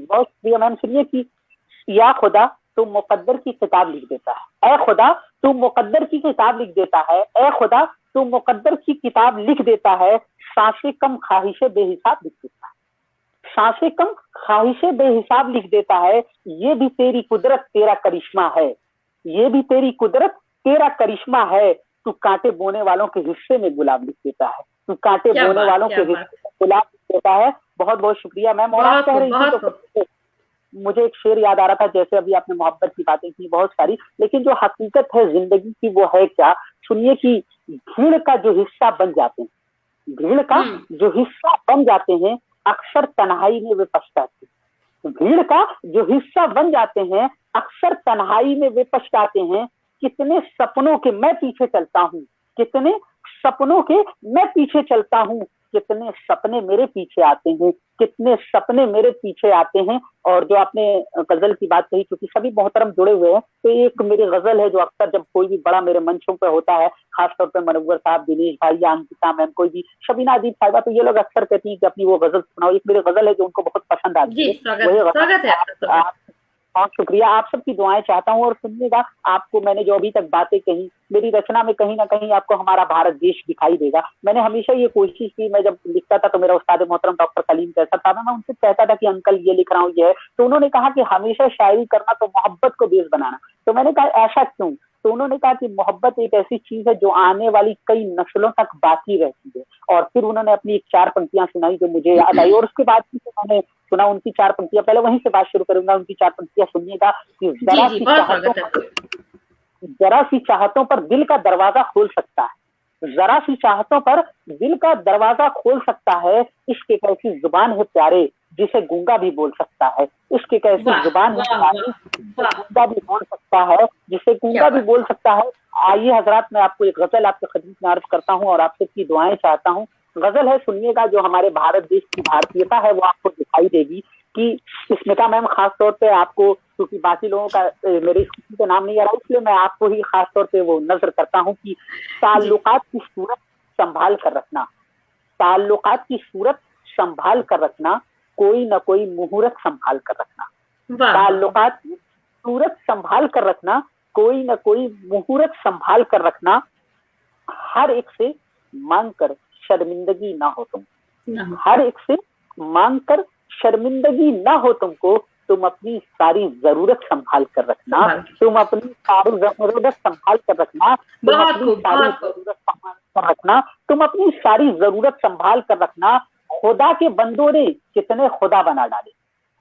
बहुत शुक्रिया मैम। सुनिए कि या खुदा तू मुकद्दर की किताब लिख देता है, ए खुदा तू मुकद्दर की किताब लिख देता है, ए खुदा तू मुकद्दर की किताब लिख देता है, सांसें कम ख्वाहिशें बेहिसाब लिख देता है, सांसें कम ख्वाहिशें बेहिसाब लिख देता है, ये भी तेरी कुदरत तेरा करिश्मा है, ये भी तेरी कुदरत तेरा करिश्मा है, तू कांटे बोने वालों के हिस्से में गुलाब लिख देता है, तू कांटे बोने वालों के हिस्से में गुलाब लिख देता है। बहुत बहुत शुक्रिया मैम। और आप कह रही थी तो मुझे एक शेर याद आ रहा था, जैसे अभी आपने मोहब्बत की बातें की बहुत सारी, लेकिन जो हकीकत है जिंदगी की वो है क्या। सुनिए कि भीड़ का जो हिस्सा बन जाते हैं, भीड़ का जो हिस्सा बन जाते हैं अक्सर तन्हाई में वे पछताते हैं, भीड़ का जो हिस्सा बन जाते हैं अक्सर तन्हाई में वे पछताते हैं, कितने सपनों के मैं पीछे चलता हूँ, कितने सपनों के मैं पीछे चलता हूँ, कितने सपने मेरे पीछे आते हैं, कितने सपने मेरे पीछे आते हैं। और जो आपने गजल की बात कही, क्योंकि सभी मोहतरम जुड़े हुए हैं, तो एक मेरी गजल है जो अक्सर जब कोई भी बड़ा मेरे मंचों पे होता है, खासतौर पे मनव्वर साहब, दिनेश भाई या अंकिता मैम, कोई भी, शबीना अदीब साहिबा, तो ये लोग अक्सर कहती हैं कि अपनी वो गजल सुनाओ। एक मेरी गजल है जो उनको बहुत पसंद आती जी, है, स्वागत वही है, गजल स्वागत है आपका। बहुत शुक्रिया। आप सबकी दुआएं चाहता हूँ। और सुनिएगा, आपको मैंने जो अभी तक बातें कही, मेरी रचना में कहीं ना कहीं आपको हमारा भारत देश दिखाई देगा। मैंने हमेशा ये कोशिश की, मैं जब लिखता था तो मेरा उस्ताद मोहतरम डॉक्टर कलीम कैसा था ना, मैं उनसे कहता था कि अंकल ये लिख रहा हूँ ये है, तो उन्होंने कहा कि हमेशा शायरी करना तो मोहब्बत को बेस बनाना। तो मैंने कहा ऐसा क्यों? तो उन्होंने कहा कि मोहब्बत एक ऐसी चीज है जो आने वाली कई नस्लों तक बाकी रहती है। और फिर उन्होंने अपनी एक 4 पंक्तियां सुनाई जो मुझे याद आई, और उसके बाद मैंने सुना उनकी 4 पंक्तियां। पहले वहीं से बात शुरू करूंगा, उनकी 4 पंक्तियां सुनिएगा कि जरा सी चाहतों पर दिल का दरवाजा खोल सकता है, जरा सी चाहतों पर दिल का दरवाजा खोल सकता है। इश्क एक ऐसी जुबान है प्यारे जिसे गूंगा भी बोल सकता है, इश्क एक ऐसी जुबान है प्यारे जिसे गूंगा भी बोल सकता है, जिसे गूंगा भी बोल सकता है। आइए हजरात, मैं आपको एक गजल आपके खिदमत में अर्ज करता हूँ और आपसे की दुआएं चाहता हूँ। गजल है, सुनिएगा, जो हमारे भारत देश की भारतीयता है वो आपको दिखाई देगी। कि स्मिता मैम, खास तौर पे आपको, क्योंकि बाकी लोगों का मेरे किसी का नाम नहीं आ रहा, इसलिए मैं आपको ही खास तौर पे वो नजर करता हूँ कि ताल्लुकात की सूरत संभाल कर रखना, ताल्लुकात की सूरत संभाल कर रखना, कोई ना कोई मुहूर्त संभाल कर रखना, ताल्लुकात की सूरत संभाल कर रखना, कोई ना कोई मुहूर्त संभाल कर रखना, हर एक से मांग कर शर्मिंदगी ना हो तुम, हर एक से मांग कर शर्मिंदगी ना हो तुमको, तुम अपनी सारी जरूरत संभाल कर रखना, तुम अपनी सारी जरूरत संभाल कर रखना, तुम अपनी सारी जरूरत संभाल कर रखना, तुम अपनी सारी जरूरत संभाल कर रखना। खुदा के बंदों ने कितने खुदा बना डाले,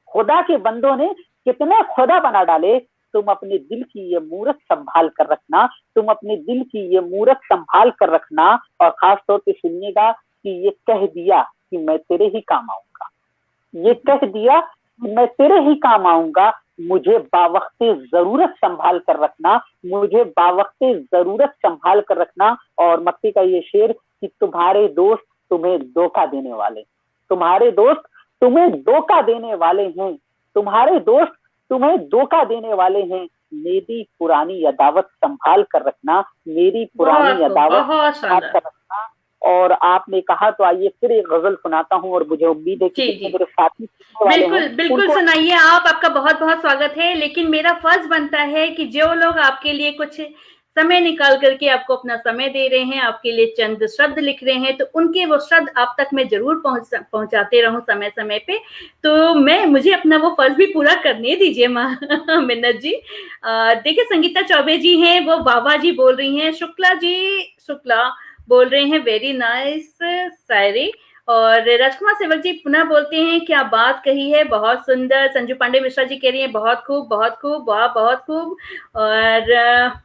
खुदा के बंदों ने कितने खुदा बना डाले, तुम अपने दिल की ये मूरत संभाल कर रखना, तुम अपने दिल की ये मूरत संभाल कर रखना। और खास तौर पे सुनिएगा कि ये कह दिया कि मैं तेरे ही काम आऊंगा, ये कह दिया कि मैं तेरे ही काम आऊंगा, मुझे बावक्ते जरूरत संभाल कर रखना, मुझे बावक्ते जरूरत संभाल कर रखना। और मक्ती का ये शेर कि तुम्हारे दोस्त तुम्हें धोखा देने वाले, तुम्हारे दोस्त तुम्हें धोखा देने वाले हैं, तुम्हारे दोस्त तुम्हें धोखा देने वाले हैं, मेरी पुरानी अदावत संभाल कर रखना, मेरी पुरानी अदावत संभाल कर रखना। और आपने कहा तो आइए फिर एक गजल सुनाता हूँ, और मुझे उम्मीद है कि मेरे साथी बिल्कुल बिल्कुल सुनाइए आप, आपका बहुत बहुत स्वागत है। लेकिन मेरा फर्ज बनता है कि जो लोग आपके लिए कुछ समय निकाल करके आपको अपना समय दे रहे हैं, आपके लिए चंद शब्द लिख रहे हैं, तो उनके वो शब्द आप तक मैं जरूर पहुंचाते रहूं समय समय पे। तो मुझे अपना वो फर्ज भी पूरा करने दीजिए मिन्नत जी। देखिए, संगीता चौबे जी हैं, वो बाबा जी बोल रही हैं, शुक्ला बोल रहे हैं वेरी नाइस शायरी, और राजकुमार सेवक जी पुनः बोलते हैं क्या बात कही है, बहुत सुंदर। संजू पांडे मिश्रा जी कह रही हैं बहुत खूब, वाह बहुत खूब। और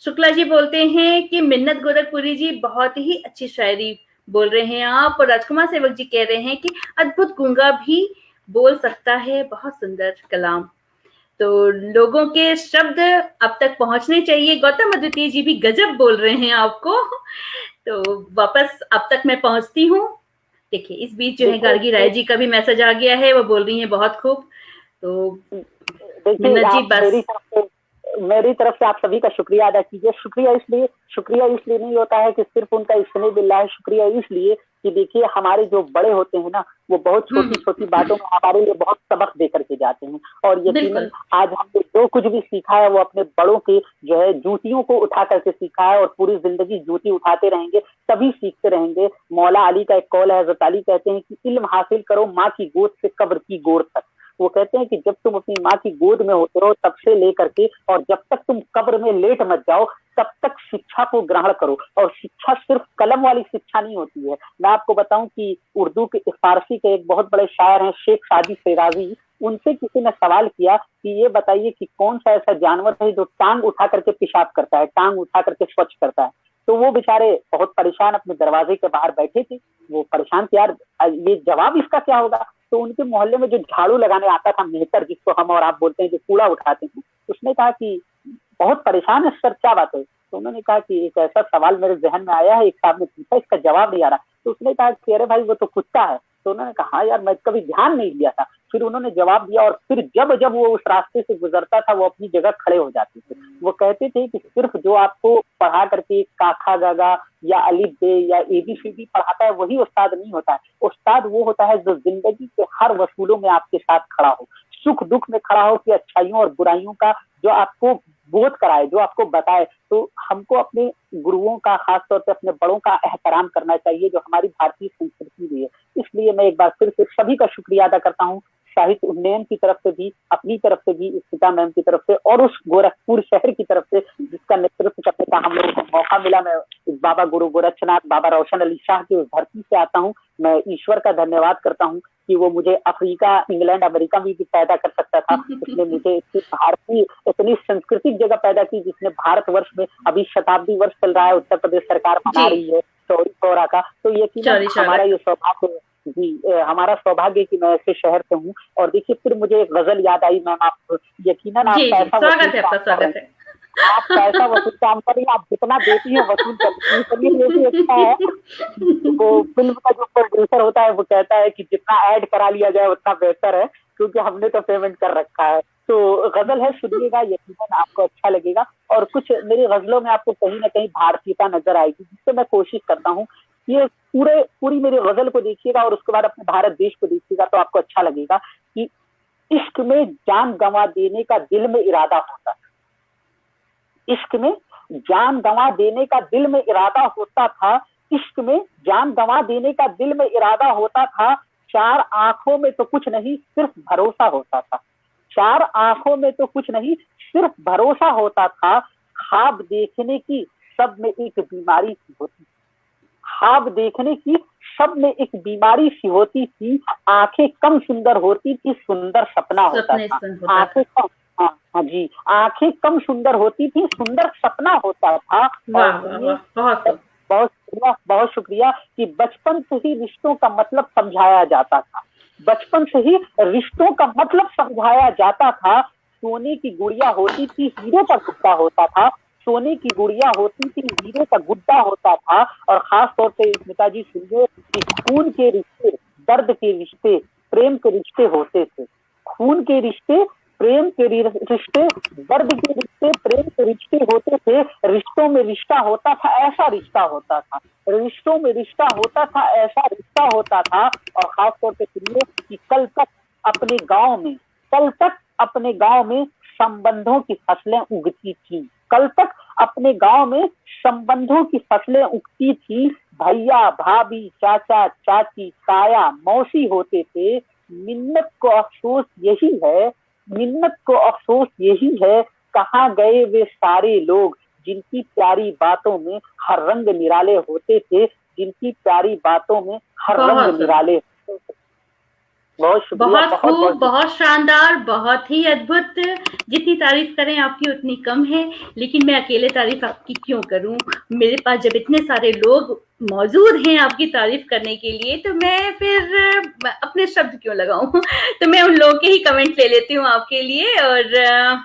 शुक्ला जी बोलते हैं कि मिन्नत गोरखपुरी जी बहुत ही अच्छी शायरी बोल रहे हैं आप। और राजकुमार सेवक जी कह रहे हैं कि अद्भुत गूंगा भी बोल सकता है, बहुत सुंदर कलाम। तो लोगों के शब्द अब तक पहुंचने चाहिए। गौतम अद्वितीय जी भी गजब बोल रहे हैं आपको। तो वापस अब तक मैं पहुंचती हूँ। देखिए, इस बीच जो है गार्गी राय जी का भी मैसेज आ गया है, वो बोल रही हैं बहुत खूब। तो देखिए, जी बस मेरी तरफ से आप सभी का शुक्रिया अदा कीजिए। शुक्रिया इसलिए नहीं होता है कि सिर्फ उनका इसने बिल्ला है, शुक्रिया इसलिए कि देखिए हमारे जो बड़े होते हैं ना, वो बहुत छोटी छोटी बातों में हमारे लिए बहुत सबक दे करके जाते हैं। और यकीनन आज हमने जो कुछ भी सीखा है वो अपने बड़ों के जो है जूतियों को उठा करके सीखा है, और पूरी जिंदगी जूती उठाते रहेंगे, तभी सीखते रहेंगे। मौला अली का एक कौल है, हज़रत अली कहते हैं कि इल्म हासिल करो माँ की गोद से कब्र की गोद तक। वो कहते हैं कि जब तुम अपनी माँ की गोद में होते हो तब से लेकर के और जब तक तुम कब्र में लेट मत जाओ तब तक शिक्षा को ग्रहण करो। और शिक्षा सिर्फ कलम वाली शिक्षा नहीं होती है। मैं आपको बताऊं कि उर्दू के फारसी के एक बहुत बड़े शायर हैं शेख सादी शेराजी, उनसे किसी ने सवाल किया कि ये बताइए कि कौन सा ऐसा जानवर है जो टांग उठा करके पेशाब करता है, टांग उठा करके स्वच्छ करता है। तो वो बेचारे बहुत परेशान अपने दरवाजे के बाहर बैठे थे, वो परेशान थे, यार ये जवाब इसका क्या होगा। तो उनके मोहल्ले में जो झाड़ू लगाने आता था मेहतर, जिसको हम और आप बोलते हैं, जो कूड़ा उठाते हैं, उसने कहा कि बहुत परेशान है सर, क्या बात है। तो उन्होंने कहा कि एक ऐसा सवाल मेरे जहन में आया है, एक साहब ने पूछा, इसका जवाब नहीं आ रहा। तो उसने कहा कि अरे भाई वो तो कुत्ता है। तो उन्होंने कहा हाँ यार, मैं कभी ध्यान नहीं दिया था। फिर उन्होंने जवाब दिया, और फिर जब जब वो उस रास्ते से गुजरता था वो अपनी जगह खड़े हो जाते थे। वो कहते थे कि सिर्फ जो आपको पढ़ा करके काखा गागा या अलिफ बे या एबीसीडी पढ़ाता है वही उस्ताद नहीं होता है। उस्ताद वो होता है जो जिंदगी के हर वसूलों में आपके साथ खड़ा हो, सुख दुख में खड़ा हो, कि अच्छाइयों और बुराइयों का जो आपको बोध कराए, जो आपको बताए। तो हमको अपने गुरुओं का, खासतौर पे अपने बड़ों का एहतराम करना चाहिए, जो हमारी भारतीय संस्कृति भी है। इसलिए मैं एक बार फिर से सभी का शुक्रिया अदा करता हूँ, साहित्य उन्नयन की तरफ से भी, अपनी तरफ से भी, स्मिता मैम की तरफ से, और उस गोरखपुर शहर की तरफ से जिसका नेतृत्व करने का हम लोगों को मौका मिला। मैं बाबा गुरु गोरक्षनाथ, बाबा रोशन अली शाह की उस धरती से आता हूँ। मैं ईश्वर का धन्यवाद करता हूँ कि वो मुझे अफ्रीका, इंग्लैंड, अमेरिका में भी पैदा कर सकता था। उसने मुझे इतनी भारतीय, इतनी सांस्कृतिक जगह पैदा की, जिसने भारतवर्ष में अभी शताब्दी वर्ष चल रहा है, उत्तर प्रदेश सरकार मना रही है चौरी चौरा का। तो यकीनन हमारा ये सौभाग्य जी, हमारा सौभाग्य कि मैं ऐसे शहर से हूँ। और देखिए, फिर मुझे एक गजल याद आई मैम, आप यकीनन आप पैसा स्वागत है आपका, स्वागत है। आप पैसा वसूल काम करिए, आप जितना देती है वसूल करती है। अच्छा है, वो फिल्म का जो प्रोड्यूसर होता है वो कहता है कि जितना ऐड करा लिया जाए उतना बेहतर है, क्योंकि हमने तो पेमेंट कर रखा है। तो गजल है, सुनिएगा, यकीनन आपको अच्छा लगेगा। और कुछ मेरी गजलों में आपको कहीं ना कहीं भारतीयता नजर आएगी, जिससे मैं कोशिश करता हूँ ये पूरी मेरी गजल को देखिएगा और उसके बाद अपने भारत देश को देखिएगा, तो आपको अच्छा लगेगा कि इश्क में जान गंवा देने का दिल में इरादा होता था, इश्क में जान गंवा देने का दिल में इरादा होता था, इश्क में जान गंवा देने का दिल में इरादा होता था। चार आंखों में तो कुछ नहीं सिर्फ भरोसा होता था, चार आंखों में तो कुछ नहीं सिर्फ भरोसा होता था। ख्वाब देखने की सब में एक बीमारी सी होती, ख्वाब देखने की सब में एक बीमारी सी होती थी। आंखें कम सुंदर होती थी, सुंदर सपना होता था। आंखें कम, हाँ जी, आंखें कम सुंदर होती थी, सुंदर सपना होता था। बहुत शुक्रिया कि बचपन से ही रिश्तों का मतलब समझाया जाता था, बचपन से ही रिश्तों का मतलब समझाया जाता था। सोने की गुड़िया होती थी, हीरे का गुड्डा होता था, सोने की गुड़िया होती थी, हीरे का गुड्डा होता था। और खास तौर से स्मिता जी सुनिए कि खून के रिश्ते, दर्द के रिश्ते, प्रेम के रिश्ते होते थे। खून के रिश्ते, प्रेम के रिश्ते, दर्द के रिश्ते, प्रेम के रिश्ते होते थे। रिश्तों में रिश्ता होता था, ऐसा रिश्ता होता था, रिश्तों में रिश्ता होता था, ऐसा रिश्ता होता था। और खास तौर पे सुनिए कि कल तक अपने गांव में, कल तक अपने गांव में संबंधों की फसलें उगती थी, कल तक अपने गांव में संबंधों की फसलें उगती थी। भैया, भाभी, चाचा, चाची, ताया, मौसी होते थे। मिन्नत को अफसोस यही है, मिन्नत को अफसोस यही है, कहाँ गए वे सारे लोग जिनकी प्यारी बातों में हर रंग निराले होते थे, जिनकी प्यारी बातों में हर रंग निराले होते थे। बहुत खूब, बहुत शानदार, बहुत ही अद्भुत। जितनी तारीफ करें आपकी उतनी कम है, लेकिन मैं अकेले तारीफ आपकी क्यों करूं? मेरे पास जब इतने सारे लोग मौजूद हैं आपकी तारीफ करने के लिए, तो मैं फिर अपने शब्द क्यों लगाऊं? तो मैं उन लोगों के ही कमेंट ले लेती हूँ आपके लिए। और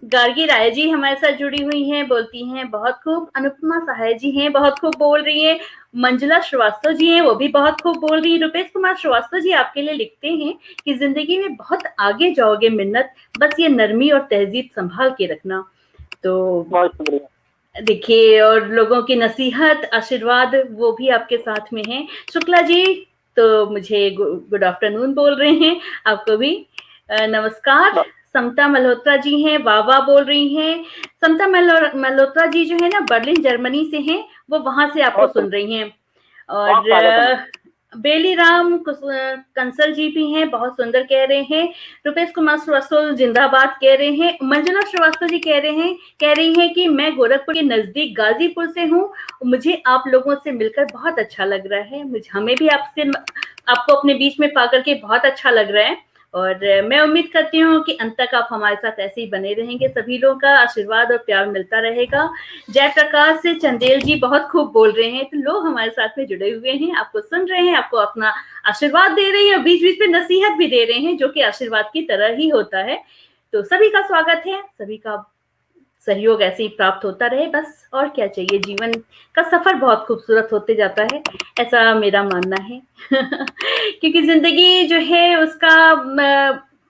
गार्गी राय जी हमारे साथ जुड़ी हुई हैं, बोलती हैं बहुत खूब। अनुपमा सहाय जी हैं, बहुत खूब बोल रही हैं। मंजुला श्रीवास्तव जी हैं, वो भी बहुत खूब बोल रही हैं। रुपेश कुमार श्रीवास्तव जी आपके लिए लिखते हैं कि जिंदगी में बहुत आगे जाओगे मिन्नत, बस ये नरमी और तहजीब संभाल के रखना। तो देखिए, और लोगों की नसीहत, आशीर्वाद, वो भी आपके साथ में है। शुक्ला जी तो मुझे गुड आफ्टरनून बोल रहे हैं, आपको भी नमस्कार। समता मल्होत्रा जी हैं, वाह बोल रही हैं। समता मल्होत्रा जी जो है ना, बर्लिन जर्मनी से हैं, वो वहां से आपको सुन रही हैं। और बेली राम कंसल जी भी हैं, बहुत सुंदर कह रहे हैं। रुपेश कुमार श्रीवास्तव जिंदाबाद कह रहे हैं। मंजुला श्रीवास्तव जी कह रही हैं कि मैं गोरखपुर के नजदीक गाजीपुर से हूँ, मुझे आप लोगों से मिलकर बहुत अच्छा लग रहा है। हमें भी आपको अपने बीच में पाकर के बहुत अच्छा लग रहा है। और मैं उम्मीद करती हूँ कि अंत तक आप हमारे साथ ऐसे ही बने रहेंगे। सभी लोगों का आशीर्वाद और प्यार मिलता रहेगा। जयप्रकाश से चंदेल जी बहुत खूब बोल रहे हैं, तो लोग हमारे साथ में जुड़े हुए हैं, आपको सुन रहे हैं, आपको अपना आशीर्वाद दे रहे हैं, बीच बीच में नसीहत भी दे रहे हैं, जो कि आशीर्वाद की तरह ही होता है। तो सभी का स्वागत है, सभी का सहयोग ऐसे ही प्राप्त होता रहे, बस और क्या चाहिए। जीवन का सफर बहुत खूबसूरत होते जाता है, ऐसा मेरा मानना है। क्योंकि जिंदगी जो है उसका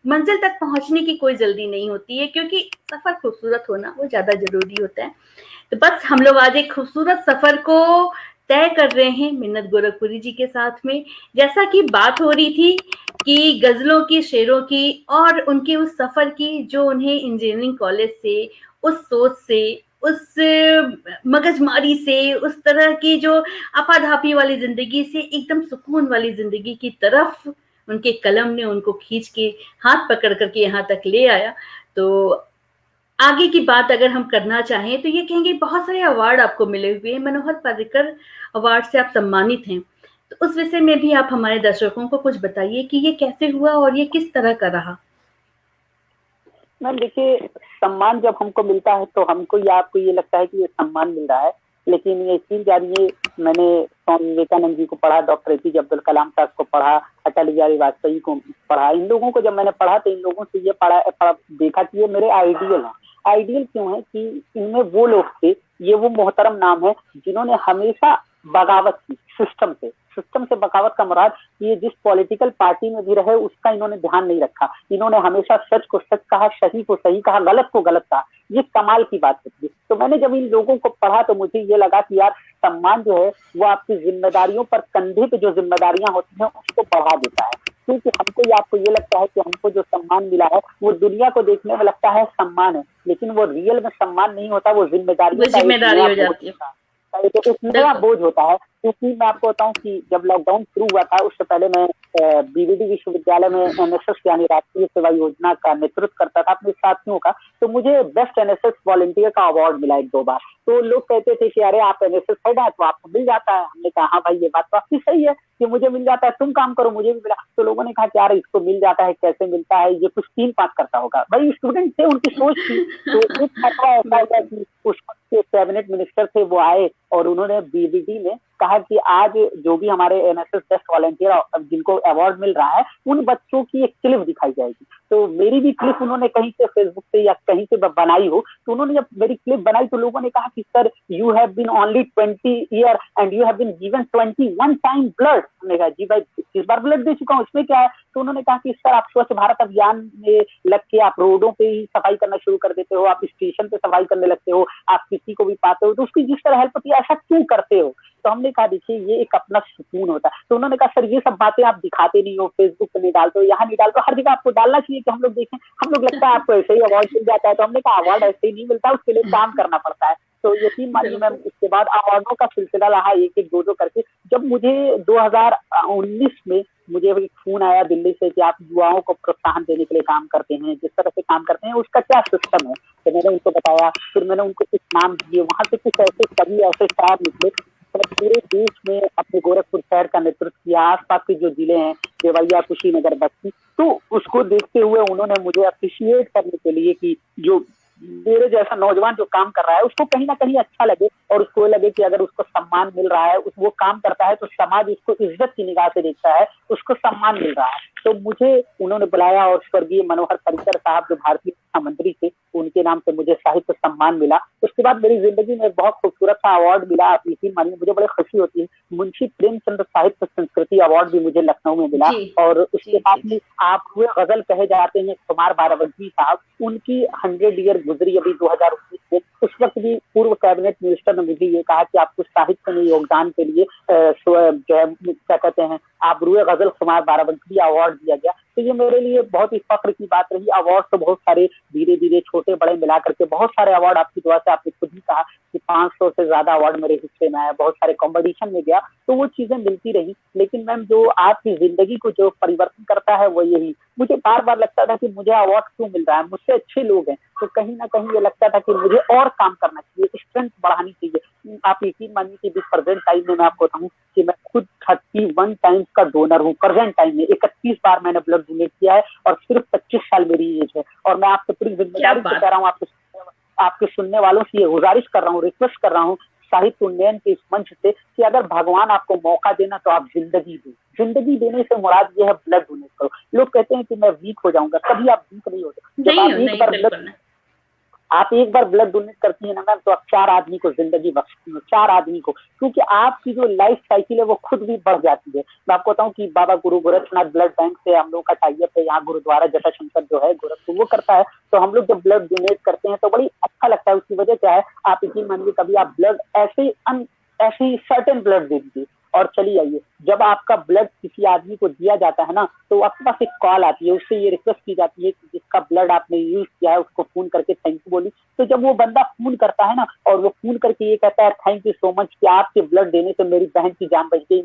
मंजिल तक पहुंचने की कोई जल्दी नहीं होती है, क्योंकि सफर खूबसूरत होना वो ज्यादा जरूरी होता है। तो बस हम लोग आज एक खूबसूरत सफर को तय कर रहे हैं मिन्नत गोरखपुरी जी के साथ में। जैसा कि बात हो रही थी कि गजलों की, शेरों की और उनके उस सफर की, जो उन्हें इंजीनियरिंग कॉलेज से, उस सोच से, उस मगजमारी से, उस तरह की जो आपाधापी वाली जिंदगी से एकदम सुकून वाली जिंदगी की तरफ उनके कलम ने उनको खींच के हाथ पकड़ करके यहाँ तक ले आया। तो आगे की बात अगर हम करना चाहें तो ये कहेंगे बहुत सारे अवार्ड आपको मिले हुए हैं, मनोहर पर्रिकर अवार्ड से आप सम्मानित हैं। तो उस विषय में भी आप हमारे दर्शकों को कुछ बताइए कि ये कैसे हुआ और ये किस तरह का रहा। मैम देखिए, सम्मान जब हमको मिलता है तो हमको या आपको ये लगता है कि ये सम्मान मिल रहा है, लेकिन ये यकीन जानिए, मैंने स्वामी विवेकानंद जी को पढ़ा, डॉक्टर एपीजे अब्दुल कलाम साहब को पढ़ा, अटल बिहारी वाजपेयी को पढ़ा। इन लोगों को जब मैंने पढ़ा तो इन लोगों से ये पढ़ा देखा कि ये मेरे आइडियल हैं। आइडियल क्यों है कि इनमें वो लोग थे, ये वो मोहतरम नाम है जिन्होंने हमेशा बगावत की सिस्टम से बगावत का मुराद ये जिस पॉलिटिकल पार्टी में भी रहे उसका इन्होंने ध्यान नहीं रखा। इन्होंने हमेशा सच को सच कहा, सही को सही कहा, गलत को गलत कहा। ये कमाल की बात होती है। तो मैंने जब इन लोगों को पढ़ा तो मुझे ये लगा कि यार सम्मान जो है वो आपकी जिम्मेदारियों पर, कंधे पे जो जिम्मेदारियां होती हैं उसको बढ़ा देता है। क्योंकि हमको या आपको ये लगता है कि हमको जो सम्मान मिला है वो दुनिया को देखने में लगता है सम्मान है, लेकिन वो रियल में सम्मान नहीं होता, वो जिम्मेदारी हो जाती है, तो एक नया बोझ होता है। क्योंकि मैं आपको बताऊं कि जब लॉकडाउन शुरू हुआ था उससे पहले मैं बीवीडी विश्वविद्यालय में एनएसएस यानी राष्ट्रीय सेवा योजना का नेतृत्व करता था अपने साथियों का। तो मुझे बेस्ट एनएसएस वॉलंटियर का अवार्ड मिला 1-2 बार। तो लोग कहते थे कि अरे आप एनएसएस हेड है तो आपको मिल जाता है। हमने कहा हाँ भाई ये बात तो आपकी सही है कि मुझे मिल जाता है, तुम काम करो मुझे भी मिला। तो लोगों ने कहा कि यार इसको मिल जाता है, कैसे मिलता है, ये कुछ 3-5 करता होगा। भाई स्टूडेंट थे, उनकी सोच थी। तो एक मौका ऐसा होगा कि उस वक्त के कैबिनेट मिनिस्टर थे, वो आए और उन्होंने बीवीडी में कहा कि आज जो भी हमारे एनएसएस बेस्ट वॉलंटियर जिनको अवार्ड मिल रहा है उन बच्चों की एक क्लिप दिखाई जाएगी। तो मेरी भी क्लिप उन्होंने कहीं से फेसबुक से या कहीं से बनाई हो, तो उन्होंने जब मेरी क्लिप बनाई तो लोगों ने कहा कि sir you have been only 20 year and you have been given 21 time blood. हमने कहा जी भाई 21 बार ब्लड दे चुका हूँ, इसमें क्या है। तो उन्होंने कहा कि सर आप स्वच्छ भारत अभियान में लग के आप रोडों पे ही सफाई करना शुरू कर देते हो, आप स्टेशन पे सफाई करने लगते हो, आप किसी को भी पाते हो तो उसकी जिस तरह हेल्प होती है ऐसा क्यों करते हो। तो हमने कहा देखिए ये एक अपना सुकून होता है। तो उन्होंने कहा सर ये सब बातें आप दिखाते नहीं हो, फेसबुक पे नहीं डालते हो, यहाँ नहीं डालते हो, हर जगह आपको डालना चाहिए कि हम लोग देखें। हम लोग लगता है आपको ऐसे ही अवार्ड मिल जाता है। तो हमने कहा अवार्ड ऐसे ही नहीं मिलता, उसके लिए काम करना पड़ता है। तो यकीन मानिए मैम उसके बाद अवार्डों का सिलसिला रहा, एक 2 करके। जब मुझे 2019 में मुझे एक फोन आया दिल्ली से कि आप युवाओं को प्रोत्साहन देने के लिए काम करते हैं, जिस तरह से काम करते हैं उसका क्या सिस्टम है। तो मैंने उनको बताया, फिर मैंने उनको कुछ नाम दिए, वहां से कुछ ऐसे कवि ऐसे शायर निकले। तो पूरे देश में अपने गोरखपुर शहर का नेतृत्व किया, आसपास के जो जिले हैं देवरिया, कुशीनगर, बस्ती, तो उसको देखते हुए उन्होंने मुझे अप्रिशिएट करने के लिए कि जो मेरे जैसा नौजवान जो काम कर रहा है उसको कहीं ना कहीं अच्छा लगे और उसको लगे कि अगर उसको सम्मान मिल रहा है, वो काम करता है तो समाज उसको इज्जत की निगाह से देखता है, उसको सम्मान मिल रहा है। तो मुझे उन्होंने बुलाया और स्वर्गीय मनोहर पर्रिकर साहब जो भारतीय शिक्षा मंत्री थे उनके नाम से मुझे साहित्य सम्मान मिला। उसके बाद मेरी जिंदगी में एक बहुत खूबसूरत सा अवार्ड मिला, आप यकीन मानिए मुझे बड़ी खुशी होती है। मुंशी प्रेमचंद साहित्य संस्कृति अवार्ड भी मुझे लखनऊ में मिला। और उसके बाद में आप हुए गजल कहे जाते हैं कुमार बारावंकी साहब, उनकी 100 ईयर गुजरी अभी 2019 में। उस वक्त भी पूर्व कैबिनेट मिनिस्टर ने मुझे ये कहा कि आपको साहित्य में योगदान के लिए जो है क्या कहते हैं आबरूए गजल कुमार बारावंकी अवार्ड दिया गया। तो ये मेरे लिए बहुत ही फख्र की बात रही। अवार्ड तो बहुत सारे धीरे धीरे छोटे बड़े मिला करके बहुत सारे अवार्ड आपकी दुआ से, आपने खुद ही कहा कि 500 से ज्यादा अवार्ड मेरे हिस्से में आया, बहुत सारे कॉम्पिटिशन में गया, तो वो चीजें मिलती रही। लेकिन मैम जो आपकी जिंदगी को जो परिवर्तन करता है वो यही, मुझे बार बार लगता था कि मुझे अवार्ड क्यों मिल रहा है, मुझसे अच्छे लोग हैं, तो कहीं ना कहीं ये लगता था कि मुझे और काम करना चाहिए, स्ट्रेंथ बढ़ानी चाहिए। आप यकीन मानिए कि प्रेजेंट टाइम में मैं आपको बताऊं कि मैं खुद 31 टाइम्स का डोनर हूँ। प्रेजेंट टाइम में 31 बार मैंने ब्लड डोनेट किया है और सिर्फ 25 साल मेरी एज है। और मैं आपसे पूरी जिम्मेदारी से कह रहा हूँ, आपके सुनने वालों से ये गुजारिश कर रहा हूँ, रिक्वेस्ट कर रहा हूँ साहित्य उन्नयन के इस मंच से कि अगर भगवान आपको मौका देना तो आप जिंदगी दें। जिंदगी देने से मुराद ये है ब्लड डोनेट करो। लोग कहते हैं कि मैं वीक हो जाऊंगा, कभी आप वीक नहीं होते। जब आप एक बार ब्लड आप एक बार ब्लड डोनेट करती है ना मैम, तो आप 4 आदमी को जिंदगी बख्शती हो, 4 आदमी को, क्योंकि आपकी जो लाइफ साइकिल है वो खुद भी बढ़ जाती है। मैं आपको बताऊं कि बाबा गुरु गोरखनाथ ब्लड बैंक से हम लोग का टाइप है, यहाँ गुरुद्वारा जटाशंकर जो है गोरखपुर वो करता है, तो हम लोग जब ब्लड डोनेट करते हैं तो बड़ी अच्छा लगता है। उसकी वजह क्या है, आप यकीन मानिए कभी आप ब्लड ऐसे ही सर्टेन ब्लड दे दीजिए और चली आइए। जब आपका ब्लड किसी आदमी को दिया जाता है ना, तो आपके पास एक कॉल आती है, उससे ये रिक्वेस्ट की जाती है कि जिसका ब्लड आपने यूज किया है उसको फोन करके थैंक यू बोली। तो जब वो बंदा फोन करता है ना, और वो फोन करके ये कहता है थैंक यू सो मच कि आपके ब्लड देने से मेरी बहन की जान बच गई,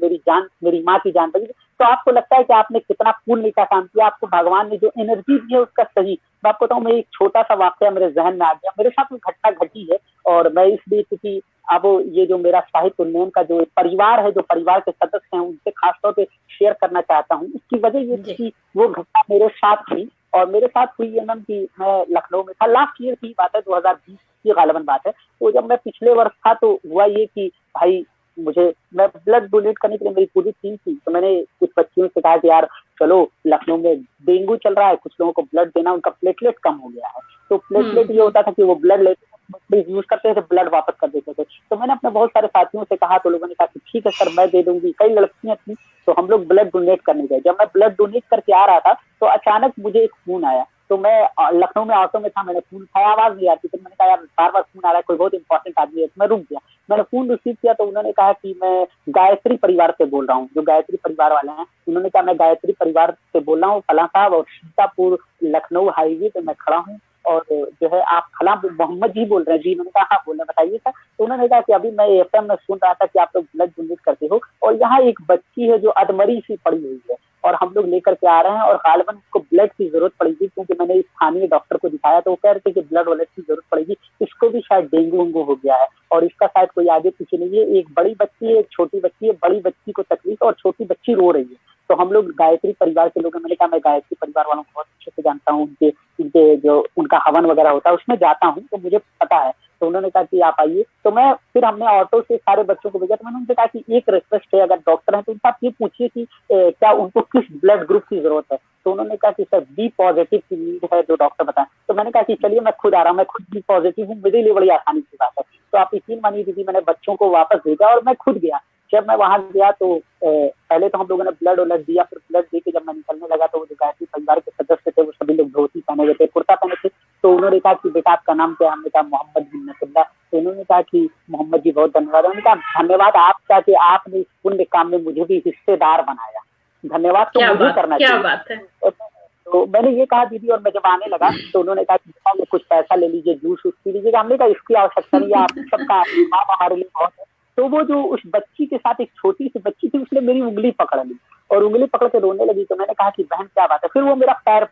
मेरी माँ की जान बच गई, तो आपको लगता है कि आपने कितना पुण्य का काम किया, आपको भगवान ने जो एनर्जी दी है उसका सही। मैं आपको बताऊं, मैं एक छोटा सा वाक्य मेरे जहन में आ गया, मेरे साथ में घटना घटी है, और मैं इसलिए क्योंकि अब ये जो मेरा साहित्य उन्नयन का जो परिवार है, जो परिवार के सदस्य हैं, उनसे खासतौर पे शेयर करना चाहता हूँ। इसकी वजह ये कि वो घटना मेरे साथ हुई, और मेरे साथ हुई है मैम कि मैं लखनऊ में था, लास्ट ईयर की बात है, 2020 की गालिबन बात है। तो जब मैं पिछले वर्ष था तो हुआ ये कि भाई मैं ब्लड डोनेट करने के लिए मेरी पूरी टीम थी, तो मैंने कुछ बच्चियों से कहा कि यार चलो, लखनऊ में डेंगू चल रहा है, कुछ लोगों को ब्लड देना, उनका प्लेटलेट कम हो गया है। तो प्लेटलेट ये होता था कि वो ब्लड लेते यूज करते थे, ब्लड वापस कर देते थे। तो मैंने अपने बहुत सारे साथियों से कहा, तो लोगों ने कहा कि ठीक है सर मैं दे दूंगी। कई लड़कियां थी, तो हम लोग ब्लड डोनेट करने गए। जब मैं ब्लड डोनेट करके आ रहा था तो अचानक मुझे एक फोन आया। तो मैं लखनऊ में ऑटो में था, मैंने फोन उठाया, आवाज नहीं आती, तो मैंने कहा यार बार बार फोन आ रहा है, कोई बहुत इंपॉर्टेंट आदमी है, तो मैं रुक गया। मैंने फोन रिसीव किया तो उन्होंने कहा कि मैं गायत्री परिवार से बोल रहा हूँ, जो गायत्री परिवार वाले हैं। उन्होंने कहा मैं गायत्री परिवार से बोल रहा हूँ फलां साहब, और सीतापुर लखनऊ हाईवे पे मैं खड़ा हूँ, और जो है आप फलां मोहम्मद जी बोल रहे हैं? जी। मैंने कहा हाँ बोले, बताइए सर। तो उन्होंने कहा कि अभी मैं एफएम में सुन रहा था कि आप लोग ब्लड डोनेट करते हो, और यहाँ एक बच्ची है जो अधमरी सी पड़ी हुई है, और हम लोग लेकर के आ रहे हैं, और गालिबन उसको ब्लड की जरूरत पड़ेगी, क्योंकि मैंने स्थानीय डॉक्टर को दिखाया तो वो कह रहे थे कि ब्लड व्लड की जरूरत पड़ेगी, इसको भी शायद डेंगू हो गया है, और इसका शायद कोई आगे पीछे नहीं है। एक बड़ी बच्ची है, एक छोटी बच्ची है, बड़ी बच्ची को तकलीफ और छोटी बच्ची रो रही है। तो हम लोग गायत्री परिवार के लोग हैं। मैंने कहा मैं गायत्री परिवार वालों को बहुत अच्छे से जानता हूँ, उनके जो उनका हवन वगैरह होता है उसमें जाता हूँ, तो मुझे पता है। तो उन्होंने कहा कि आप आइए। तो मैं फिर हमने ऑटो से सारे बच्चों को भेजा। तो मैंने उनसे कहा कि एक रिक्वेस्ट है, अगर डॉक्टर हैं तो उनसे आप ये पूछिए कि क्या उनको किस ब्लड ग्रुप की जरूरत है। तो उन्होंने कहा कि सर बी पॉजिटिव की नीड है, जो डॉक्टर बताएं। तो मैंने कहा कि चलिए मैं खुद आ रहा हूँ, मैं खुद बी पॉजिटिव हूँ, मेरे लिए बड़ी आसानी की बात है। तो आप यकीन मानिए दीदी, मैंने बच्चों को वापस भेजा और मैं खुद गया। जब मैं वहां गया तो पहले तो हम लोगों ने ब्लड व्लड दिया, फिर ब्लड दे के जब मैं निकलने लगा तो वो जो गायत्री परिवार के सदस्य थे वो सभी लोग धोती पहने हुए थे, कुर्ता पहने थे। तो उन्होंने कहा कि बेटा आपका नाम क्या है? हमने कहा मोहम्मद बिन नसरुल्लाह। तो उन्होंने कहा कि मोहम्मद जी बहुत धन्यवाद। उन्होंने कहा धन्यवाद आपका कि आपने इस पुण्य काम में मुझे भी हिस्सेदार बनाया, धन्यवाद तो मुझे करना चाहिए। क्या बात है। तो मैंने ये कहा दीदी, और मैं जब आने लगा तो उन्होंने कहा कि कुछ पैसा ले लीजिए, जूस उस पी लीजिएगा। हमने कहा इसकी आवश्यकता नहीं है, आप सबका आप हमारे लिए बहुत है। तो वो जो उस बच्ची के साथ एक छोटी सी बच्ची थी, उसने मेरी उंगली पकड़ ली और उंगली पकड़ के रोने लगी। तो मैंने कहा कि बहन क्या बात है? फिर वो मेरा पैर,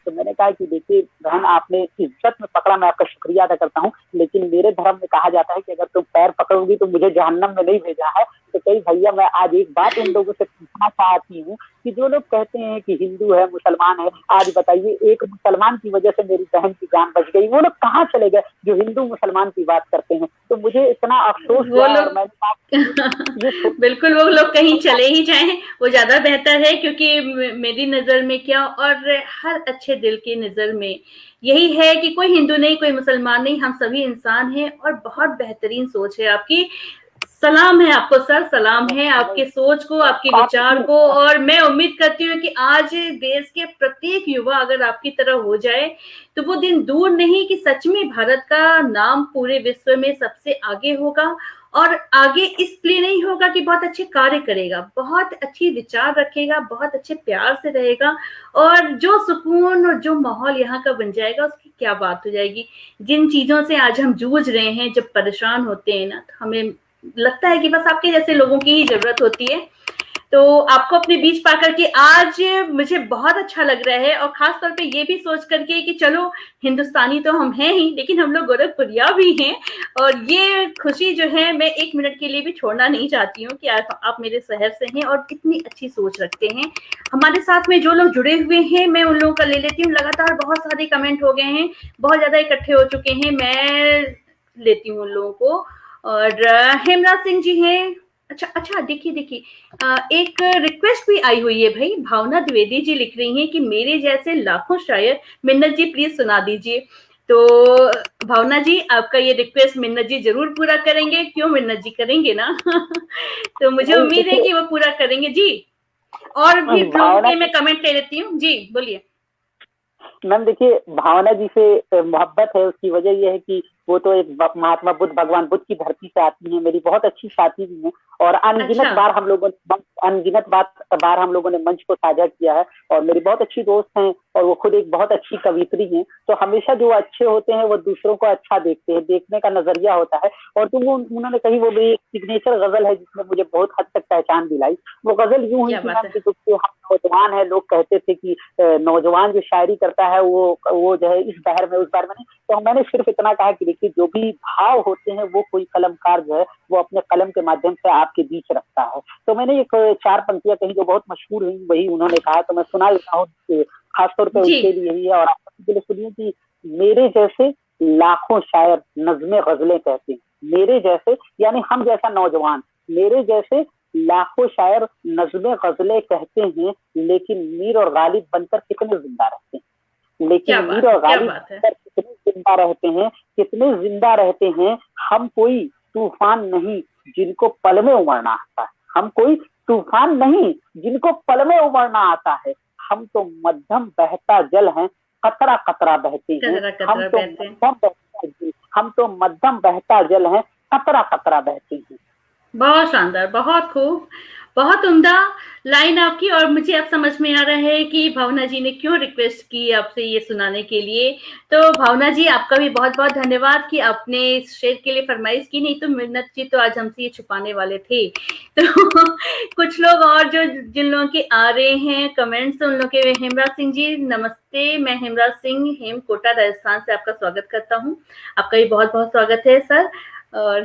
तो मैंने कहा कि देखिए बहन, आपने इज्जत में पकड़ा, मैं आपका शुक्रिया अदा करता हूँ, लेकिन मेरे धर्म में कहा जाता है कि अगर तुम पैर पकड़ोगी तो मुझे जहन्नम में नहीं भेजा है। तो कई भैया, मैं आज एक बात उन लोगों से पूछना चाहती हूँ कि जो लोग कहते हैं कि हिंदू है मुसलमान है, आज बताइए एक मुसलमान की वजह से मेरी बहन की जान बच गई, वो लोग कहाँ चले गए जो हिंदू मुसलमान की बात करते हैं? तो मुझे इतना अफसोस हुआ। और मैंने कहा बिल्कुल वो लोग कहीं चले ही जाएं, वो ज्यादा बेहतर है, क्योंकि मेरी नजर में क्या, और हर अच्छे दिल की नजर में यही है कि कोई हिंदू नहीं, कोई मुसलमान नहीं, हम सभी इंसान हैं। और बहुत बेहतरीन सोच है आपकी, सलाम है आपको सर, सलाम है आपके सोच को, आपके विचार को। और मैं उम्मीद करती हूँ कि आज देश के प्रत्येक युवा अगर आपकी तरह हो जाए तो वो दिन दूर नहीं कि सच में भारत का नाम पूरे विश्व में सबसे आगे होगा। और आगे इसलिए नहीं होगा कि बहुत अच्छे कार्य करेगा, बहुत अच्छी विचार रखेगा, बहुत अच्छे प्यार से रहेगा, और जो सुकून और जो माहौल यहाँ का बन जाएगा उसकी क्या बात हो जाएगी। जिन चीजों से आज हम जूझ रहे हैं, जब परेशान होते हैं ना, तो हमें लगता है कि बस आपके जैसे लोगों की ही जरूरत होती है। तो आपको अपने बीच पा करके आज मुझे बहुत अच्छा लग रहा है, और खास तौर पे ये भी सोच करके कि चलो हिंदुस्तानी तो हम हैं ही, लेकिन हम लोग गोरखपुरिया भी हैं। और ये खुशी जो है मैं एक मिनट के लिए भी छोड़ना नहीं चाहती हूँ कि आप मेरे शहर से हैं और कितनी अच्छी सोच रखते हैं। हमारे साथ में जो लोग जुड़े हुए हैं मैं उन लोगों का ले लेती हूँ। लगातार बहुत सारे कमेंट हो गए हैं, बहुत ज्यादा इकट्ठे हो चुके हैं, मैं लेती हूँ उन लोगों को। और हेमराज सिंह जी हैं। अच्छा देखिए एक रिक्वेस्ट भी आई हुई है भाई, भावना द्विवेदी जी लिख रही हैं कि मेरे जैसे लाखों शायर, मिन्नत जी प्लीज सुना दीजिए। तो भावना जी, आपका ये रिक्वेस्ट मिन्नत जी जरूर पूरा करेंगे, क्यों मिन्नत जी, करेंगे ना? तो मुझे नहीं उम्मीद है देखिए कि वो पूरा करेंगे जी। और भी लोगों भावना के मैं कमेंट ले लेती हूँ जी, बोलिए। मैम देखिए भावना जी से मोहब्बत है, उसकी वजह यह है कि वो तो एक महात्मा बुद्ध, भगवान बुद्ध की धरती से आती है, मेरी बहुत अच्छी साथी भी है, और अच्छा, अनगिनत बार हम लोगों ने मंच को साझा किया है, और मेरी बहुत अच्छी दोस्त हैं, और वो खुद एक बहुत अच्छी कवित्री हैं। तो हमेशा जो अच्छे होते हैं वो दूसरों को अच्छा देखते हैं, देखने का नजरिया होता है। और जो वो उन्होंने कही वो मेरी सिग्नेचर गजल है जिसने मुझे बहुत हद तक पहचान दिलाई। वो गजल यूं हुई क्या थी बात मैम है। कि जो हम नौजवान है, लोग कहते थे कि नौजवान जो शायरी करता है वो जो है इस बहर में उस बहर में नहीं। तो मैंने सिर्फ इतना कहा कि देखिए जो भी भाव होते हैं वो कोई कलमकार जो है वो अपने कलम के माध्यम से आपके बीच रखता है। तो मैंने एक 4 पंक्तियां कही जो बहुत मशहूर हुई, वही उन्होंने कहा, तो मैं सुना देता हूँ, खासतौर पर जी, उनके लिए ही है, और आप के लिए सुनिए कि मेरे जैसे लाखों शायर नज़्में गजलें कहते हैं, मेरे जैसे यानी हम जैसा नौजवान, मेरे जैसे लाखों शायर नज़्में गजलें कहते हैं, लेकिन मीर और गालिब बनकर कितने जिंदा रहते हैं, लेकिन क्या मीर बात है, और क्या गालिब बात है। बनकर कितने जिंदा रहते हैं, कितने जिंदा रहते हैं। हम कोई तूफान नहीं जिनको पल में उमड़ना आता है, हम कोई तूफान नहीं जिनको पल में उमड़ना आता है। हम तो मध्यम बहता जल हैं, कतरा कतरा बहते हैं। कतरा कतरा बहते हैं। हम तो मध्यम बहता जल हैं, कतरा कतरा बहते हैं। बहुत शानदार, बहुत खूब, बहुत उम्दा लाइन आपकी। और मुझे अब समझ में आ रहा है कि भावना जी ने क्यों रिक्वेस्ट की आपसे ये सुनाने के लिए। तो भावना जी, आपका भी बहुत बहुत धन्यवाद कि आपने इस शेर के लिए फरमाइश की, नहीं तो मिन्नत जी तो आज हमसे ये छुपाने वाले थे। तो कुछ लोग और जो जिन लोगों के आ रहे हैं कमेंट्स, उन लोगों के, हेमराज सिंह जी नमस्ते, मैं हेमराज सिंह हेमकोटा राजस्थान से आपका स्वागत करता हूँ। आपका भी बहुत बहुत स्वागत है सर। और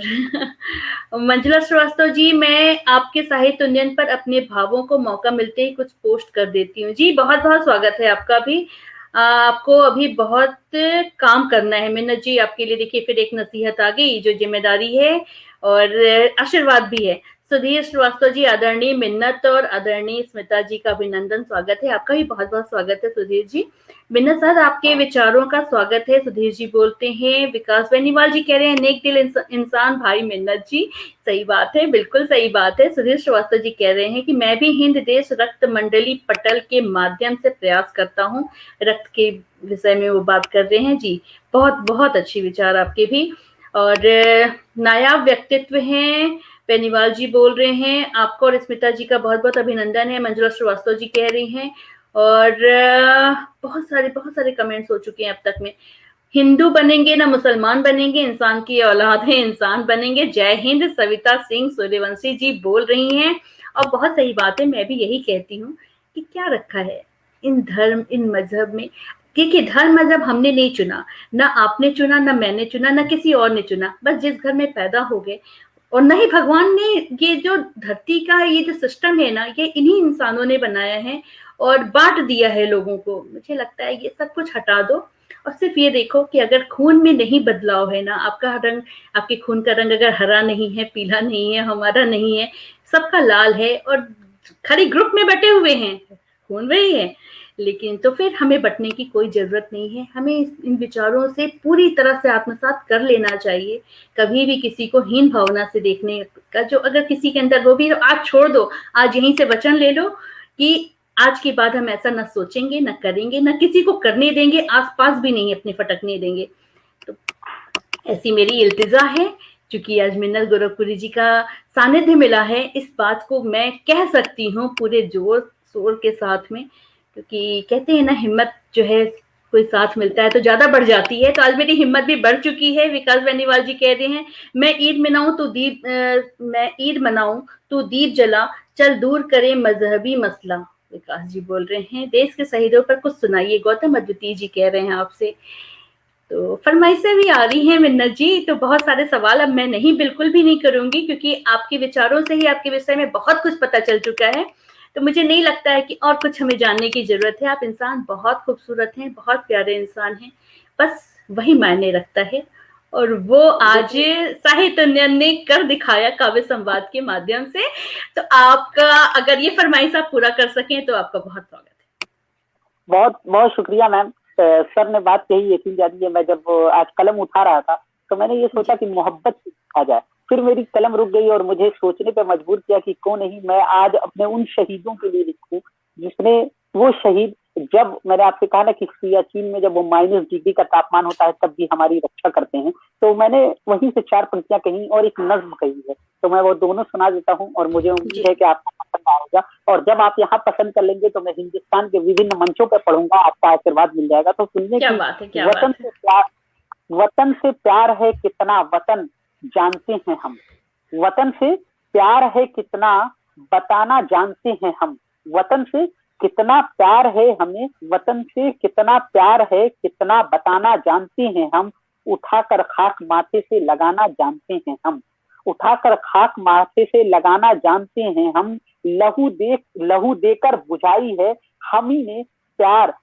मंजुला श्रीवास्तव जी, मैं आपके साहित्य उन्नयन पर अपने भावों को मौका मिलते ही कुछ पोस्ट कर देती हूँ। जी, बहुत बहुत स्वागत है आपका भी। आपको अभी बहुत काम करना है मिन्नत जी, आपके लिए देखिए फिर एक नसीहत आ गई, जो जिम्मेदारी है और आशीर्वाद भी है। सुधीर श्रीवास्तव जी, आदरणीय मिन्नत और आदरणीय स्मिता जी का अभिनंदन, स्वागत है आपका भी, बहुत बहुत स्वागत है सुधीर जी। मिन्नत सर, आपके विचारों का स्वागत है। सुधीर जी बोलते हैं, विकास बेनीवाल जी कह रहे हैं, नेक दिल इंसान भाई मिन्नत जी, सही बात है, बिल्कुल सही बात है। सुधीर श्रीवास्तव जी कह रहे हैं कि मैं भी हिंद देश रक्त मंडली पटल के माध्यम से प्रयास करता हूँ, रक्त के विषय में वो बात कर रहे हैं जी। बहुत बहुत अच्छी विचार आपके भी। और नायाब व्यक्तित्व हैं, बेनीवाल जी बोल रहे हैं, आपको और स्मिता जी का बहुत बहुत अभिनंदन है, मंजुला श्रीवास्तव जी कह रही हैं। और बहुत सारे कमेंट्स हो चुके हैं अब तक में। हिंदू बनेंगे ना मुसलमान बनेंगे, इंसान की औलाद है इंसान बनेंगे, जय हिंद, सविता सिंह सूर्यवंशी जी बोल रही हैं। और बहुत सही बात है, मैं भी यही कहती हूँ कि क्या रखा है इन धर्म, इन मजहब में। देखिए, धर्म मजहब हमने नहीं चुना, ना आपने चुना, ना मैंने चुना, ना किसी और ने चुना, बस जिस घर में पैदा हो गए। और नहीं, भगवान ने ये जो धरती का ये जो सिस्टम है ना, ये इन्हीं इंसानों ने बनाया है और बांट दिया है लोगों को। मुझे लगता है ये सब कुछ हटा दो और सिर्फ ये देखो कि अगर खून में नहीं बदलाव है ना, आपका रंग, आपके खून का रंग अगर हरा नहीं है, पीला नहीं है, हमारा नहीं है, सबका लाल है और खाली ग्रुप में बटे हुए हैं, खून वही है, लेकिन तो फिर हमें बटने की कोई जरूरत नहीं है। हमें इन विचारों से पूरी तरह से आत्मसात कर लेना चाहिए। कभी भी किसी को हीन भावना से देखने का, जो अगर किसी के अंदर वो भी, आज छोड़ दो, आज यहीं से वचन ले लो कि आज के बाद हम ऐसा न सोचेंगे, न करेंगे, न किसी को करने देंगे, आसपास भी नहीं अपने फटकने देंगे। तो ऐसी मेरी इल्तिजा है। चूंकि आज मिन्नत गोरखपुरी जी का सानिध्य मिला है, इस बात को मैं कह सकती हूँ पूरे जोर शोर के साथ में, क्योंकि कहते हैं ना, हिम्मत जो है कोई साथ मिलता है तो ज्यादा बढ़ जाती है। तो आज मेरी हिम्मत भी बढ़ चुकी है। विकास बेनीवाल जी कह रहे हैं, मैं ईद मनाऊं तो दीप मैं ईद मनाऊं तो दीप जला, चल दूर करे मजहबी मसला। विकास जी बोल रहे हैं, देश के शहीदों पर कुछ सुनाइए। गौतम अद्वितीय जी कह रहे हैं आपसे। तो फरमाइशें भी आ रही हैं मिन्नत जी, तो बहुत सारे सवाल अब मैं नहीं, बिल्कुल भी नहीं करूंगी, क्योंकि आपके विचारों से ही आपके विषय में बहुत कुछ पता चल चुका है। तो मुझे नहीं लगता है कि और कुछ हमें जानने की जरूरत है। आप इंसान बहुत खूबसूरत हैं, बहुत प्यारे इंसान हैं, बस वही मायने रखता है। और वो आज साहित्य उन्नयन ने कर दिखाया काव्य संवाद के माध्यम से। तो आपका, अगर ये फरमाइश आप पूरा कर सकें तो आपका बहुत स्वागत है। बहुत बहुत शुक्रिया मैम। सर ने बात कही यकीन जानिए, मैं जब आज कलम उठा रहा था तो मैंने ये सोचा कि मोहब्बत से लिखा जाए, फिर मेरी कलम रुक गई और मुझे सोचने पर मजबूर किया कि क्यों नहीं मैं आज अपने उन शहीदों के लिए लिखूं जिसने, वो शहीद, जब मैंने आपसे कहा ना कि सियाचिन में जब वो -डिग्री का तापमान होता है तब भी हमारी रक्षा करते हैं, तो मैंने वहीं से 4 पंक्तियां कही और एक नज्म कही है, तो मैं वो दोनों सुना देता हूँ और मुझे उम्मीद है कि आपको पसंद आएगा। और जब आप यहाँ पसंद कर लेंगे तो मैं हिंदुस्तान के विभिन्न मंचों पर पढ़ूंगा, आपका आशीर्वाद मिल जाएगा। तो सुनने क्या की, बात है, क्या वतन बात है। से प्यार, वतन से प्यार है कितना वतन जानते हैं हम, वतन से प्यार है कितना बताना जानते हैं हम, वतन से कितना प्यार है हमें, वतन से कितना प्यार है कितना बताना जानते हैं हम, उठाकर खाक माथे से लगाना जानते हैं हम, उठाकर खाक माथे से लगाना जानते हैं हम, लहू देकर बुझाई है हमी ने प्यार,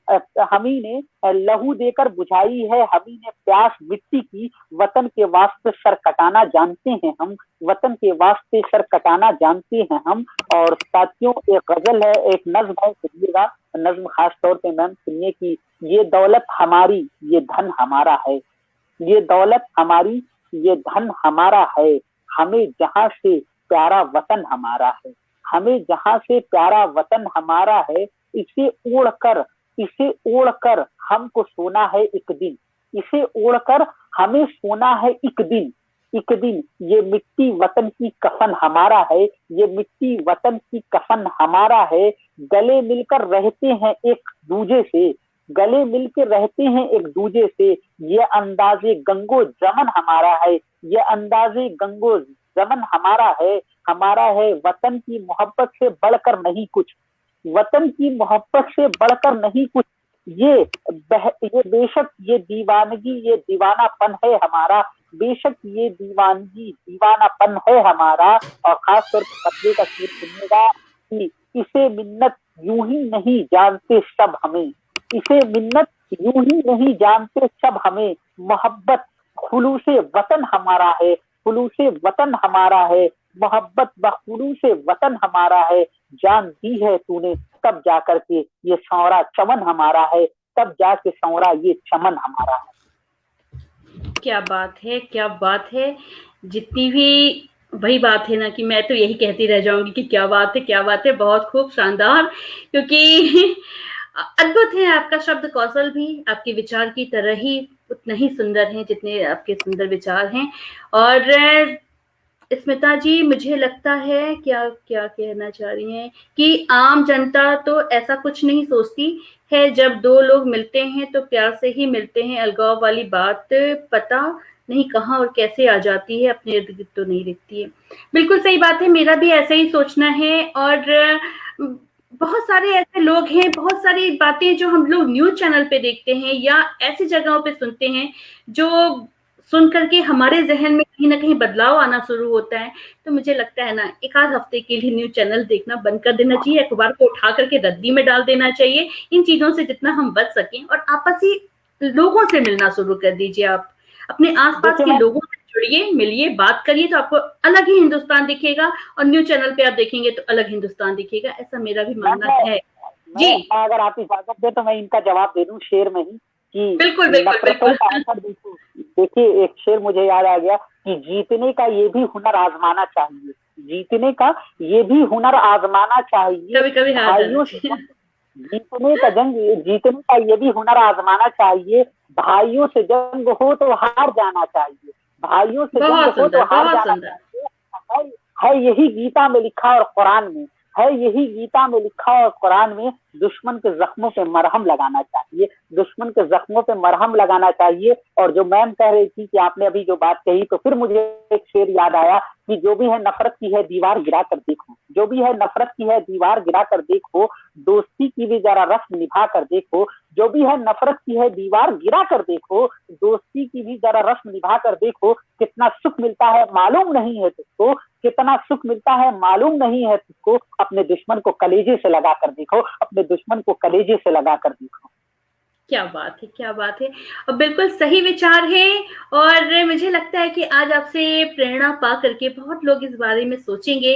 हमी ने लहू देकर बुझाई है हमी ने प्यास मिट्टी की, वतन के वास्ते सर कटाना जानते हैं हम, वतन के वास्ते सर कटाना जानते हैं हम। और साथियों एक गजल है, एक नज्म है, सुनिएगा, नज्म खास तौर पे मैम सुनिए कि ये दौलत हमारी ये धन हमारा है, ये दौलत हमारी ये धन हमारा है, हमें जहां से प्यारा वतन हमारा है, हमें जहां से प्यारा वतन हमारा है, इसे ओढ़कर हमको सोना है एक दिन, इसे ओढ़कर हमें सोना है एक दिन, एक दिन ये मिट्टी वतन की कफन हमारा है, ये मिट्टी वतन की कफन हमारा है, गले मिलकर रहते हैं एक दूजे से, गले मिलकर रहते हैं एक दूजे से, ये अंदाजे गंगो जमन हमारा है, ये अंदाजे गंगो जमन हमारा है वतन की मोहब्बत से बढ़कर नहीं कुछ, वतन की मोहब्बत से बढ़कर नहीं कुछ, ये बेशक ये दीवानगी ये दीवानापन है हमारा, बेशक ये दीवानगी दीवानापन है हमारा। और खास तौर पर बदले का शेर सुनिएगा कि इसे मिन्नत यूं ही नहीं जानते सब हमें, इसे मिन्नत यूं ही नहीं जानते सब हमें, मोहब्बत खुलूसे वतन हमारा है, खुलूसे वतन हमारा है, मोहब्बत बखुलूसे वतन हमारा है, जान दी है तूने तब जाकर के ये सौरा चमन हमारा है, तब जाके सौरा ये चमन हमारा है। क्या बात है, क्या बात है। जितनी भी, वही बात है ना कि मैं तो यही कहती रह जाऊंगी कि क्या बात है, क्या बात है, बहुत खूब, शानदार, क्योंकि अद्भुत है आपका शब्द कौशल भी, आपके विचार की तरह ही उतना ही सुंदर है जितने आपके सुंदर विचार हैं। और स्मिता जी, मुझे लगता है, क्या क्या कहना चाह रही हैं कि आम जनता तो ऐसा कुछ नहीं सोचती है, जब दो लोग मिलते हैं तो प्यार से ही मिलते हैं, अलगाव वाली बात पता नहीं कहाँ और कैसे आ जाती है, अपने इर्द गिर्द तो नहीं दिखती है। बिल्कुल सही बात है, मेरा भी ऐसा ही सोचना है। और बहुत सारे ऐसे लोग हैं, बहुत सारी बातें जो हम लोग न्यूज चैनल पे देखते हैं या ऐसी जगहों पे सुनते हैं, जो सुन करके हमारे जहन में कहीं ना कहीं बदलाव आना शुरू होता है। तो मुझे लगता है ना, एक आध हफ्ते के लिए न्यूज चैनल देखना बंद कर देना चाहिए, अखबार को उठा करके रद्दी में डाल देना चाहिए। इन चीजों से जितना हम बच सकें, और आपसी लोगों से मिलना शुरू कर दीजिए। आप अपने आसपास के लोगों से जुड़िए, मिलिए, बात करिए, तो आपको अलग ही हिंदुस्तान दिखेगा, और न्यूज चैनल पे आप देखेंगे तो अलग हिंदुस्तान दिखेगा। ऐसा मेरा भी मानना है जी। अगर आप इजाजत दे तो मैं इनका जवाब दे दूं शेर में ही कि बिल्कुल बिल्कुल बिल्कुल। देखिए एक शेर मुझे याद आ गया कि जीतने का ये भी हुनर आजमाना चाहिए, जीतने का ये भी हुनर आजमाना चाहिए, कभी कभी भाइयों से जीतने का ये भी हुनर आजमाना चाहिए, भाइयों से जंग हो तो हार जाना चाहिए, भाइयों से जंग हो तो हार जाना चाहिए, है यही गीता में लिखा और कुरान में, है यही गीता में लिखा और कुरान में, दुश्मन के जख्मों पे मरहम लगाना चाहिए, दुश्मन के जख्मों पे मरहम लगाना चाहिए। और जो मैम कह रही थी कि आपने अभी जो बात कही, तो फिर मुझे एक शेर याद आया कि जो भी है नफरत की है दीवार गिरा कर देखो, जो भी है नफरत की है दीवार गिरा कर देखो, दोस्ती की भी जरा रस्म निभा कर देखो, जो भी है नफरत की है दीवार गिरा कर देखो, दोस्ती की भी जरा रस्म निभा कर देखो, कितना सुख मिलता है मालूम नहीं है तुझको, कितना सुख मिलता है मालूम नहीं है तुझको, अपने दुश्मन को कलेजे से लगा कर देखो, अपने दुश्मन को कलेजे से लगा कर देखो। क्या बात है, क्या बात है, और बिल्कुल सही विचार है। और मुझे लगता है कि आज आपसे प्रेरणा पा करके बहुत लोग इस बारे में सोचेंगे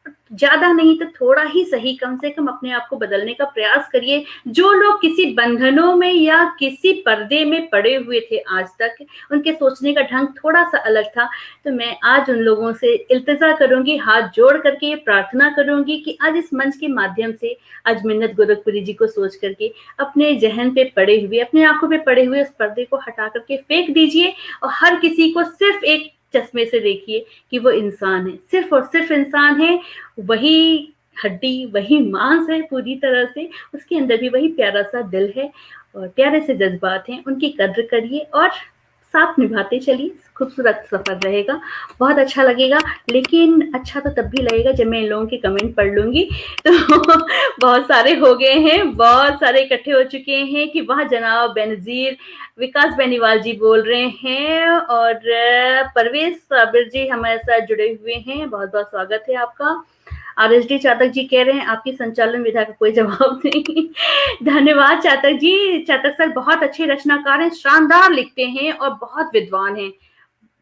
ज़्यादा नहीं तो थोड़ा ही सही, कम से कम अपने आप को बदलने का प्रयास करिए। जो लोग किसी बंधनों में या किसी पर्दे में पड़े हुए थे आज तक, उनके सोचने का ढंग थोड़ा-सा अलग था, तो मैं आज उन लोगों से इल्तिजा करूँगी, हाथ जोड़ करके ये प्रार्थना करूँगी कि आज इस मंच के माध्यम से, आज मिन्नत गोरखपुरी जी को सोच करके अपने ज़हन पे पड़े हुए, अपनी आँखों पे पड़े हुए उस पर्दे को हटा करके फेंक दीजिए और हर किसी को सिर्फ़ एक चश्मे से देखिए कि वो इंसान है, सिर्फ़ और सिर्फ़ इंसान है, वही हड्डी, वही मांस है पूरी तरह से, उसके अंदर भी वही प्यारा-सा दिल है और प्यारे से जज़्बात हैं, उनकी कद्र करिए और साथ निभाते चलिए, खूबसूरत सफ़र रहेगा, बहुत अच्छा लगेगा। लेकिन अच्छा तो तब भी लगेगा जब मैं इन लोगों के कमेंट पढ़ लूँगी, तो बहुत सारे हो गए हैं, बहुत सारे इकट्ठे हो चुके हैं कि वाह जनाब बेनज़ीर, विकास बेनीवाल जी बोल रहे हैं और परवेज़ साबिर जी हमारे साथ जुड़े हुए हैं, बहुत-बहुत स्वागत है आपका। आरएसडी चातक जी कह रहे हैं आपकी संचालन विधा का कोई जवाब नहीं। धन्यवाद चातक जी, चातक सर बहुत अच्छे रचनाकार हैं, शानदार लिखते हैं और बहुत विद्वान हैं,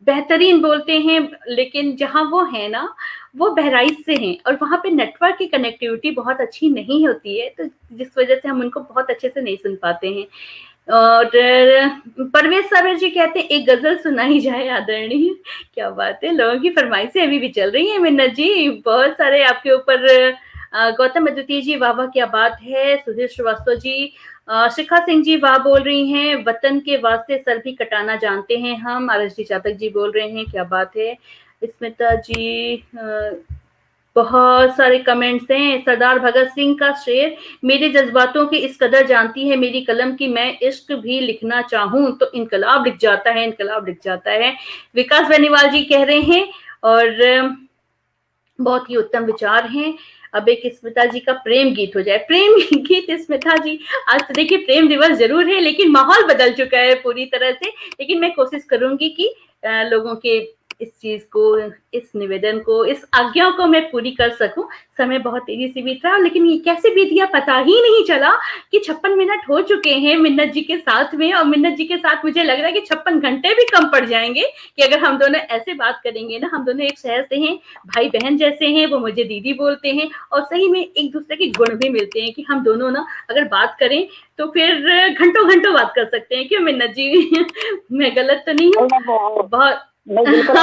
बेहतरीन बोलते हैं, लेकिन जहाँ वो है ना, वो बहराइच से हैं और वहाँ पे नेटवर्क की कनेक्टिविटी बहुत अच्छी नहीं होती है, तो जिस वजह से हम उनको बहुत अच्छे से नहीं सुन पाते हैं। और परवेज साबिर जी कहते हैं एक गजल सुनाई जाए आदरणीय। क्या बात है, लोगों की फरमाइशें अभी भी चल रही हैं मिन्नत जी, बहुत सारे आपके ऊपर। गौतम अद्वितीय जी वाह वाह क्या बात है। सुधीर श्रीवास्तव जी, शिखा सिंह जी वाह बोल रही हैं, वतन के वास्ते सर भी कटाना जानते हैं हम। आरएसडी चातक जी बोल रहे हैं क्या बात है। स्मिता जी, बहुत सारे कमेंट्स हैं। सरदार भगत सिंह का शेर, मेरे जज्बातों की इस कदर जानती है मेरी कलम की, मैं इश्क भी लिखना चाहूं तो इनकलाब लिख जाता है, इनकलाब लिख जाता है। विकास बेनीवाल जी कह रहे हैं और बहुत ही उत्तम विचार हैं। अब एक स्मिता जी का प्रेम गीत हो जाए। प्रेम गीत स्मिता जी, आज तो देखिए प्रेम दिवस जरूर है लेकिन माहौल बदल चुका है पूरी तरह से, लेकिन मैं कोशिश करूंगी कि लोगों के इस चीज को, इस निवेदन को, इस आज्ञा को मैं पूरी कर सकूं। समय बहुत तेजी से बीत रहा, लेकिन ये कैसे बीत गया पता ही नहीं चला कि 56 मिनट हो चुके हैं मिन्नत जी के साथ में, और मिन्नत जी के साथ मुझे लग रहा है कि 56 घंटे भी कम पड़ जाएंगे कि अगर हम दोनों ऐसे बात करेंगे ना। हम दोनों एक शहर से हैं, भाई बहन जैसे हैं, वो मुझे दीदी बोलते हैं और सही में एक दूसरे के गुण भी मिलते हैं कि हम दोनों ना अगर बात करें तो फिर घंटों घंटों बात कर सकते हैं। क्यों मिन्नत जी? मैं गलत तो नहीं हूँ? बहुत नहीं बिल्कुल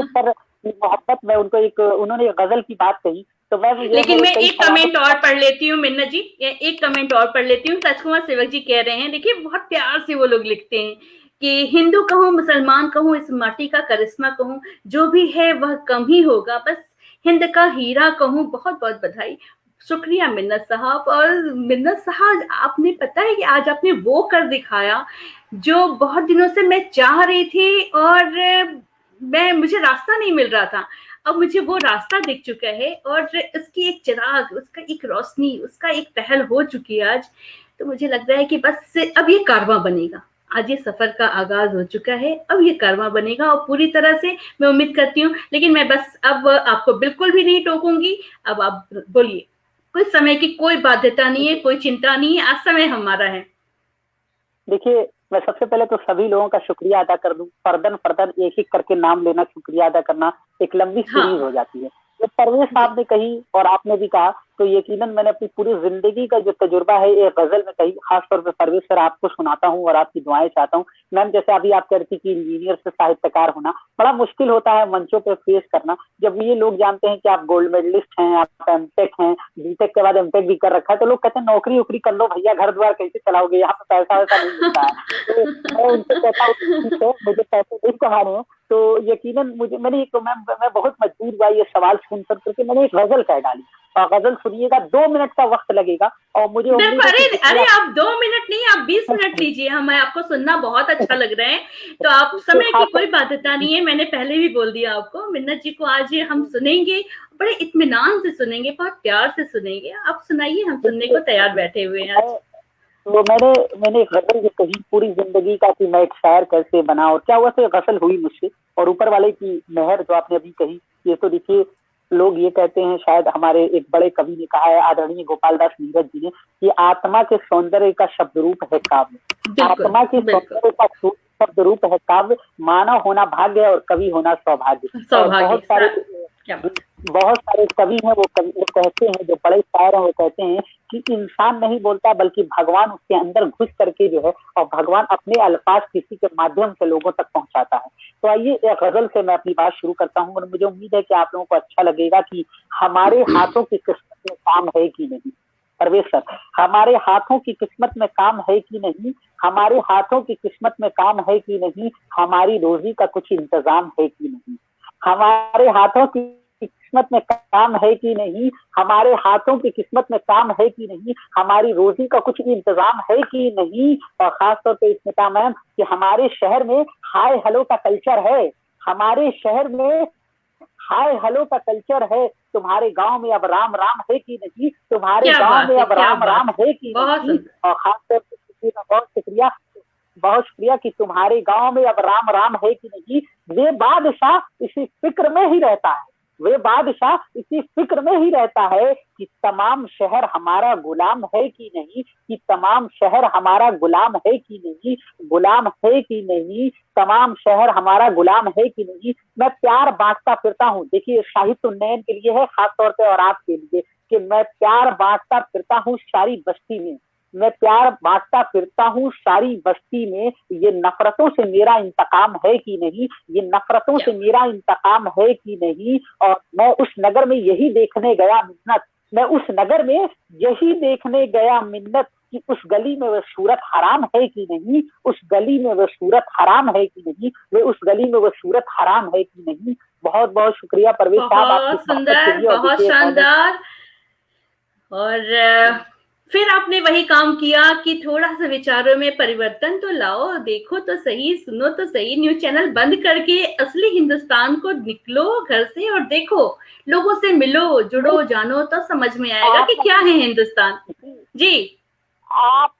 पर मोहब्बत में उनको एक, उन्होंने एक गजल की बात कही तो मैं, लेकिन मैं एक कमेंट और पढ़ लेती हूँ मिन्नत जी, एक कमेंट और पढ़ लेती हूँ। सचकुमार सेवक जी कह रहे हैं, देखिए बहुत प्यार से वो लोग लिखते हैं कि हिंदू कहूँ मुसलमान कहूँ, इस माटी का करिश्मा कहूँ, जो भी है वह कम ही होगा, बस हिंद का हीरा कहूँ। बहुत बहुत बधाई, शुक्रिया मिन्नत साहब। और मिन्नत साहब, आपने पता है कि आज आपने वो कर दिखाया जो बहुत दिनों से मैं चाह रही थी और मुझे रास्ता नहीं मिल रहा था। अब मुझे वो रास्ता दिख चुका है और उसकी एक चिराग, उसका एक रोशनी, उसका एक पहल हो चुकी है आज। तो मुझे लग रहा है कि बस अब ये कारवां बनेगा। आज ये सफर का आगाज हो चुका है, अब ये कारवां बनेगा और पूरी तरह से मैं उम्मीद करती हूँ। लेकिन मैं बस अब आपको बिल्कुल भी नहीं टोकूंगी। अब आप बोलिए, कुछ समय की कोई बाध्यता नहीं है, कोई चिंता नहीं है, आज समय हमारा है। देखिए, मैं सबसे पहले तो सभी लोगों का शुक्रिया अदा कर दूं। फर्दन फर्दन एक एक करके नाम लेना, शुक्रिया अदा करना एक लंबी सीरीज हो जाती है। जो परवेज साहब ने कही और आपने भी कहा, तो यकीनन मैंने अपनी पूरी जिंदगी का जो तजुर्बा है एक गजल में कही। खासतौर पर परवेज सर आपको सुनाता हूँ और आपकी दुआएं चाहता हूँ। मैम, जैसे अभी आप कह रही थी कि इंजीनियर से साहित्यकार होना बड़ा मुश्किल होता है मंचों पे फेस करना, जब ये लोग जानते हैं कि आप गोल्ड मेडलिस्ट हैं, आप एमटेक हैं, बीटेक के बाद एमटेक भी कर रखा है, तो लोग कहते हैं नौकरी वोकरी कर लो भैया, घर द्वार कैसे चलाओगे, यहाँ पे पैसा वैसा नहीं मिलता है। तो मैं उनसे कहता हूँ ठीक है, मुझे पैसे नहीं कमाने हैं, तो यकीनन मैंने एक, मैं बहुत मजबूर हुआ ये सवाल सुन करके मैंने एक गजल कह डाली। गजल सुनिएगा, 2 मिनट का वक्त लगेगा और मुझे अरे आप 2 मिनट नहीं, आप 20 मिनट लीजिए, हमें आपको सुनना बहुत अच्छा लग रहा है, तो आप समय की कोई बाध्यता नहीं है। मैंने पहले भी बोल दिया आपको, मिन्नत जी को आज हम सुनेंगे, बड़े इत्मीनान से सुनेंगे, बहुत प्यार से सुनेंगे। आप सुनाइए, हम सुनने को तैयार बैठे हुए हैं आज। तो मैंने एक गजल जो कही पूरी जिंदगी का कि मैं एक शायर कैसे बना और क्या हुआ, तो गजल हुई मुझसे। और ऊपर वाले की मेहर जो आपने अभी कही, ये तो देखिए लोग ये कहते हैं, शायद हमारे एक बड़े कवि ने कहा है, आदरणीय गोपाल दास नीरज जी ने, कि आत्मा के सौंदर्य का शब्द रूप है काव्य। आत्मा के सौंदर्य का शब्द रूप है काव्य, मानव होना भाग्य और कवि होना सौभाग्य। बहुत सारे बहुत सारे कवि हैं, वो कहते हैं, जो बड़े शायर हैं, वो कहते हैं कि इंसान नहीं बोलता बल्कि भगवान उसके अंदर घुस करके जो है, और भगवान अपने अल्फाज किसी के माध्यम से लोगों तक पहुंचाता है। तो आइए एक गजल से मैं अपनी बात शुरू करता हूँ, और मुझे उम्मीद है कि आप लोगों को अच्छा लगेगा कि हमारे हाथों की किस्मत में काम है कि नहीं। परवेश सर, हमारे हाथों की किस्मत में काम है कि नहीं, हमारे हाथों की किस्मत में काम है कि नहीं, हमारी रोजी का कुछ इंतजाम है कि नहीं, हमारे हाथों की किस्मत में काम है कि नहीं, हमारे हाथों की किस्मत में काम है कि नहीं, हमारी रोजी का कुछ इंतजाम है कि नहीं। और खासतौर पे स्मिता मैम, कि हमारे शहर में हाय हेलो का कल्चर है, हमारे शहर में हाय हेलो का कल्चर है, तुम्हारे गांव में अब राम राम है कि नहीं, तुम्हारे गांव में अब राम राम है कि नहीं। और खासतौर पर बहुत शुक्रिया, बहुत शुक्रिया कि तुम्हारे गांव में अब राम राम है कि नहीं। वे बादशाह इसी फिक्र में ही रहता है, वे बादशाह इसी फिक्र में ही रहता है कि तमाम शहर हमारा गुलाम है कि नहीं, कि तमाम शहर हमारा गुलाम है कि नहीं, गुलाम है कि नहीं, तमाम शहर हमारा गुलाम है कि नहीं। मैं प्यार बांटता फिरता हूँ, देखिए साहित्य उन्नयन के लिए है खासतौर पे और आपके लिए, कि मैं प्यार बांटता फिरता हूँ सारी बस्ती में, मैं प्यार बांटता फिरता हूँ सारी बस्ती में, ये नफरतों से मेरा इंतकाम है कि नहीं, ये नफरतों से मेरा इंतकाम है कि नहीं। और मैं उस नगर में यही देखने गया मिन्नत, मैं उस नगर में यही देखने गया मिन्नत, कि उस गली में वह सूरत हराम है कि नहीं, उस गली में वह सूरत हराम है कि नहीं, वे उस गली में वह सूरत हराम है कि नहीं। बहुत बहुत शुक्रिया परवेश साहब, बहुत सुंदर, बहुत शानदार। और फिर आपने वही काम किया कि थोड़ा सा विचारों में परिवर्तन तो लाओ, देखो तो सही, सुनो तो सही, न्यूज चैनल बंद करके असली हिंदुस्तान को निकलो घर से और देखो, लोगों से मिलो, जुड़ो, जानो, तो समझ में आएगा कि क्या है हिंदुस्तान। जी आप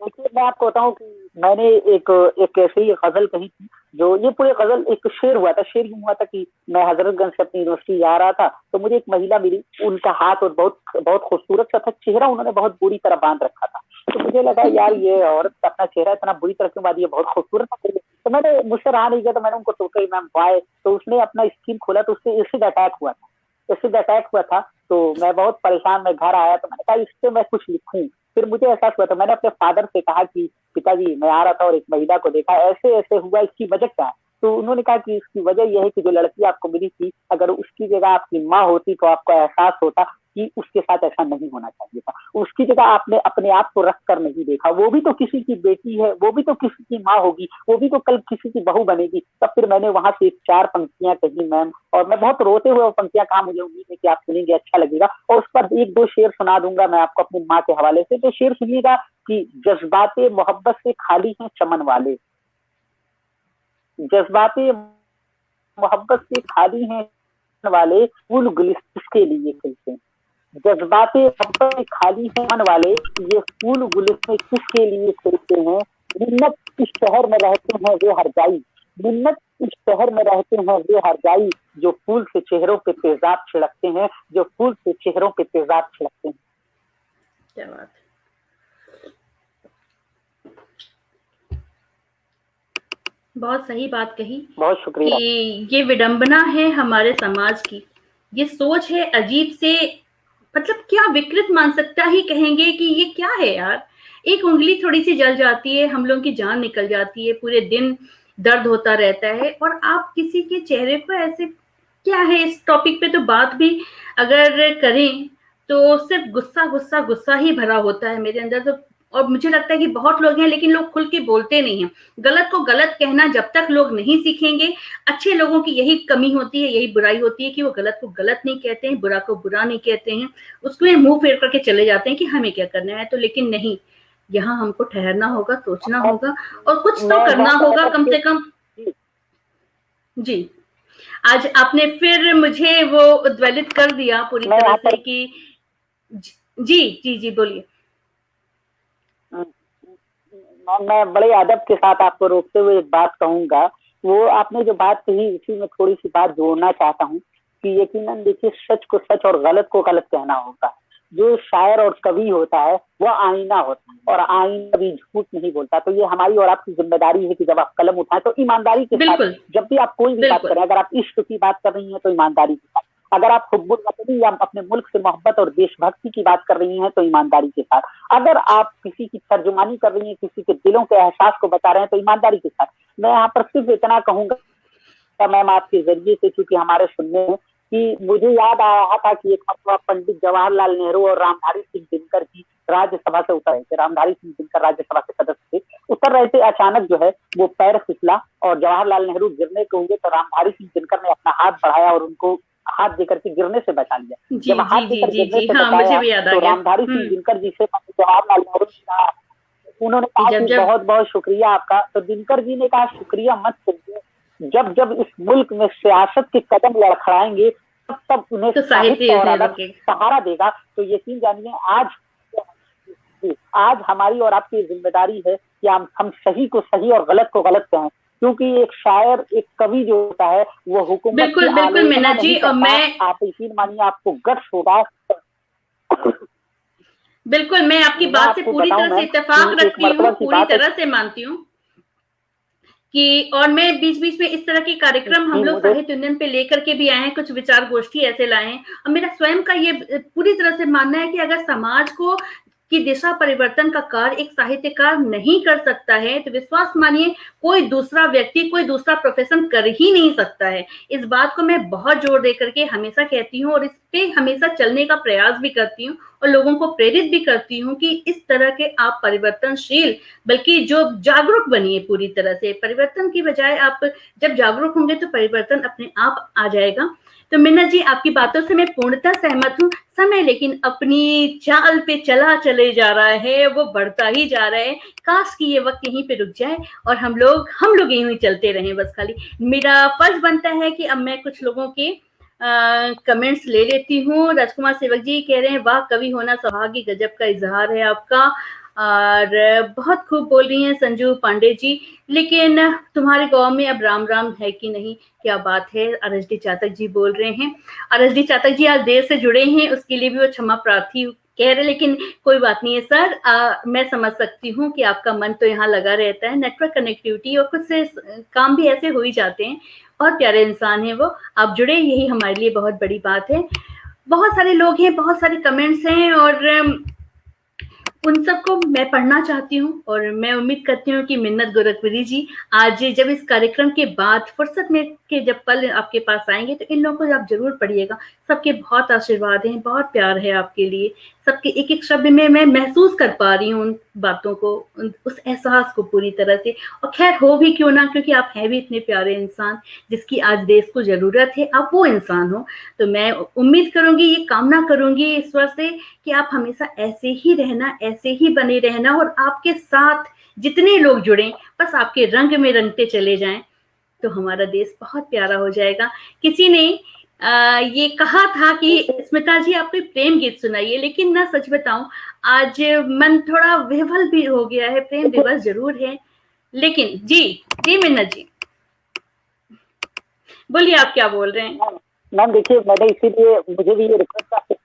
देखिए, मैं आपको बताऊं कि मैंने एक ऐसी गजल कही थी, जो ये पूरे गजल एक शेर हुआ था। शेर यूं हुआ था कि मैं हजरतगंज से अपनी यूनिवर्सिटी जा रहा था, तो मुझे एक महिला मिली, उनका हाथ और बहुत बहुत खूबसूरत सा था, चेहरा उन्होंने बहुत बुरी तरह बांध रखा था। तो मुझे लगा यार ये औरत अपना चेहरा इतना बुरी तरह क्यों बांधी है, बहुत खूबसूरत था। तो मैंने, मुझसे रहा नहीं गया, तो मैंने उनको टोका, मैम बाय। तो उसने अपना स्क्रीन खोला, तो उससे एसिड अटैक हुआ था, एसिड अटैक हुआ था। तो मैं बहुत परेशान, मैं घर आया, तो मैंने कहा इससे मैं कुछ लिखूं। फिर मुझे एहसास हुआ था, मैंने अपने फादर से कहा कि पिताजी मैं आ रहा था और एक महिला को देखा, ऐसे ऐसे हुआ, इसकी वजह क्या है। तो उन्होंने कहा कि इसकी वजह यह है कि जो लड़की आपको मिली थी, अगर उसकी जगह आपकी माँ होती तो आपको एहसास होता कि उसके साथ ऐसा नहीं होना चाहिए था, उसकी जगह आपने अपने आप को रख कर नहीं देखा। वो भी तो किसी की बेटी है, वो भी तो किसी की माँ होगी, वो भी तो कल किसी की बहू बनेगी। तब फिर मैंने वहां से 4 पंक्तियां कही मैम, और मैं बहुत रोते हुए वो पंक्तियां कहा, मुझे उम्मीद है कि आप सुनेंगे, अच्छा लगेगा। और उस पर 1-2 शेर सुना दूंगा मैं आपको अपनी माँ के हवाले से। तो शेर सुनिएगा कि जज्बाते मोहब्बत से खाली हैं चमन वाले, जज्बाते मोहब्बत से खाली हैं वाले, फूल गुलिस्तान के लिए खिलते हैं। जज्बाते मोहब्बत से खाली हैं मन वाले, ये फूल गुलिस्तान किसके लिए खिलते हैं। मिन्नत इस शहर में रहते हैं वे हर जाई, मिन्नत इस शहर में रहते हैं वे हर जाई, जो फूल से चेहरों पे तेजाब छिड़कते हैं, जो फूल से चेहरों पे तेजाब छिड़कते हैं। क्या बात, बहुत सही बात कही। बहुत शुक्रिया। कि ये विडंबना है हमारे समाज की, ये सोच है अजीब से, मतलब क्या विकृत मानसिकता ही कहेंगे कि ये क्या है यार। एक उंगली थोड़ी सी जल जाती है, हम लोगों की जान निकल जाती है, पूरे दिन दर्द होता रहता है, और आप किसी के चेहरे पर ऐसे, क्या है इस टॉपिक पे तो बात भी अगर करें तो सिर्फ गुस्सा गुस्सा गुस्सा ही भरा होता है मेरे अंदर। तो और मुझे लगता है कि बहुत लोग हैं लेकिन लोग खुल के बोलते नहीं हैं। गलत को गलत कहना जब तक लोग नहीं सीखेंगे, अच्छे लोगों की यही कमी होती है, यही बुराई होती है कि वो गलत को गलत नहीं कहते हैं, बुरा को बुरा नहीं कहते हैं, उसमें मुंह फेर करके चले जाते हैं कि हमें क्या करना है। तो लेकिन नहीं, यहाँ हमको ठहरना होगा, सोचना होगा और कुछ तो करना होगा कम से कम। जी, आज आपने फिर मुझे वो उद्वेलित कर दिया पूरी तरह से कि जी जी जी बोलिए। मैं बड़े अदब के साथ आपको रोकते हुए एक बात कहूंगा, वो आपने जो बात कही उसी में थोड़ी सी बात जोड़ना चाहता हूँ कि यकीनन देखिए, सच को सच और गलत को गलत कहना होगा। जो शायर और कवि होता है वो आईना होता है, और आईना भी झूठ नहीं बोलता। तो ये हमारी और आपकी जिम्मेदारी है कि जब आप कलम उठाएं तो ईमानदारी के साथ, जब भी आप कोई भी बात करें, अगर आप इश्क की बात कर रही हैं तो ईमानदारी के साथ, अगर आप हुब्बुल वतनी या अपने मुल्क से मोहब्बत और देशभक्ति की बात कर रही हैं तो ईमानदारी के साथ, अगर आप किसी की तर्जुमानी कर रही हैं, किसी के दिलों के एहसास को बता रहे हैं तो ईमानदारी के साथ। मैं यहाँ पर सिर्फ इतना कहूंगा मैम आपके जरिए से, क्योंकि हमारे सुनने में, कि मुझे याद आ रहा था कि एक मरतबा पंडित जवाहरलाल नेहरू और रामधारी सिंह दिनकर जी राज्यसभा से उतर रहे थे। रामधारी सिंह दिनकर राज्यसभा के सदस्य थे, उतर रहे थे, अचानक जो है वो पैर फिसला और जवाहरलाल नेहरू गिरने को हुए, तो रामधारी सिंह दिनकर ने अपना हाथ बढ़ाया और उनको हाथ देकर के गिरने से बचा लिया। जब हाथ देकर गिरने से बचाया तो रामधारी सिंह दिनकर जी से जवाहरलाल नेहरू ने कहा, उन्होंने कहा कि बहुत बहुत शुक्रिया आपका। तो दिनकर जी ने कहा शुक्रिया मत कीजिए, जब जब इस मुल्क में सियासत के कदम लड़खड़ाएंगे तब तब उन्हें तो साहित्य और अदब सहारा देगा। तो यकीन जानिए आज हमारी और आपकी जिम्मेदारी है कि हम सही को सही और गलत को गलत कहें, क्योंकि एक शायर, एक कवि जो होता है वो हुकूमत बिल्कुल मीना जी, और मैं आप यकीन मानिए आपको गट्स होगा। बिल्कुल, मैं आपकी बात से पूरी तरह से इत्तेफाक रखती हूँ, पूरी तरह से मानती हूँ कि, और मैं बीच बीच में इस तरह के कार्यक्रम हम लोग साहित्य उन्नयन पे लेकर के भी आए हैं, कुछ विचार गोष्ठी ऐसे लाए हैं। और मेरा स्वयं का ये पूरी तरह से मानना है कि अगर समाज को की दिशा परिवर्तन का कार्य एक साहित्यकार नहीं कर सकता है तो विश्वास मानिए कोई दूसरा व्यक्ति, कोई दूसरा प्रोफेशन कर ही नहीं सकता है। इस बात को मैं बहुत जोर दे करके हमेशा कहती हूँ और इस पे हमेशा चलने का प्रयास भी करती हूँ और लोगों को प्रेरित भी करती हूँ कि इस तरह के आप परिवर्तनशील, बल्कि जो जागरूक बनिए पूरी तरह से। परिवर्तन की बजाय आप जब जागरूक होंगे तो परिवर्तन अपने आप आ जाएगा। तो मीना जी, आपकी बातों से मैं पूर्णतः सहमत हूँ। समय लेकिन अपनी चाल पे चले जा रहा है, वो बढ़ता ही जा रहा है। काश कि ये वक्त यहीं पे रुक जाए और हम लोग यहीं ही चलते रहें बस। खाली मेरा फर्ज बनता है कि अब मैं कुछ लोगों के कमेंट्स ले लेती हूँ। राजकुमार सेवक जी कह रहे हैं, वाह कवि होना सौभाग्य, गजब का इजहार है आपका, और बहुत खूब बोल रही हैं संजू पांडे जी। लेकिन तुम्हारे गांव में अब राम राम है कि नहीं, क्या बात है, आरएसडी चातक जी बोल रहे हैं। आरएसडी चातक जी आज देर से जुड़े हैं, उसके लिए भी वो क्षमा प्रार्थी कह रहे, लेकिन कोई बात नहीं है सर। मैं समझ सकती हूँ कि आपका मन तो यहाँ लगा रहता है, नेटवर्क कनेक्टिविटी और कुछ से काम भी ऐसे हो ही जाते हैं। बहुत प्यारे इंसान है वो, आप जुड़े, यही हमारे लिए बहुत बड़ी बात है। बहुत सारे लोग हैं, बहुत सारे कमेंट्स हैं और उन सबको मैं पढ़ना चाहती हूँ और मैं उम्मीद करती हूँ कि मिन्नत गोरखपुरी जी आज जब इस कार्यक्रम के बाद फुर्सत में के जब पल आपके पास आएंगे तो इन लोगों को आप जरूर पढ़िएगा। सबके बहुत आशीर्वाद हैं, बहुत प्यार है आपके लिए, सबके एक एक शब्द में मैं महसूस कर पा रही हूँ उन बातों को, उस एहसास को पूरी तरह से। और खैर हो भी क्यों ना, क्योंकि आप हैं भी इतने प्यारे इंसान जिसकी आज देश को जरूरत है, आप वो इंसान हो। तो मैं उम्मीद करूंगी, ये कामना करूंगी ईश्वर से कि आप हमेशा ऐसे ही रहना, ऐसे ही बने रहना और आपके साथ जितने लोग जुड़े बस आपके रंग में रंगते चले जाएं तो हमारा देश बहुत प्यारा हो जाएगा। किसी ने ये कहा था कि स्मिता जी आप कोई प्रेम गीत सुनाइए, लेकिन ना सच बताऊं आज मन थोड़ा विह्वल भी हो गया है। प्रेम दिवस जरूर है लेकिन जी मिन्नत जी बोलिए, आप क्या बोल रहे हैं? मैम देखिए, मैंने इसीलिए मुझे भी ये रिक्वेस्ट,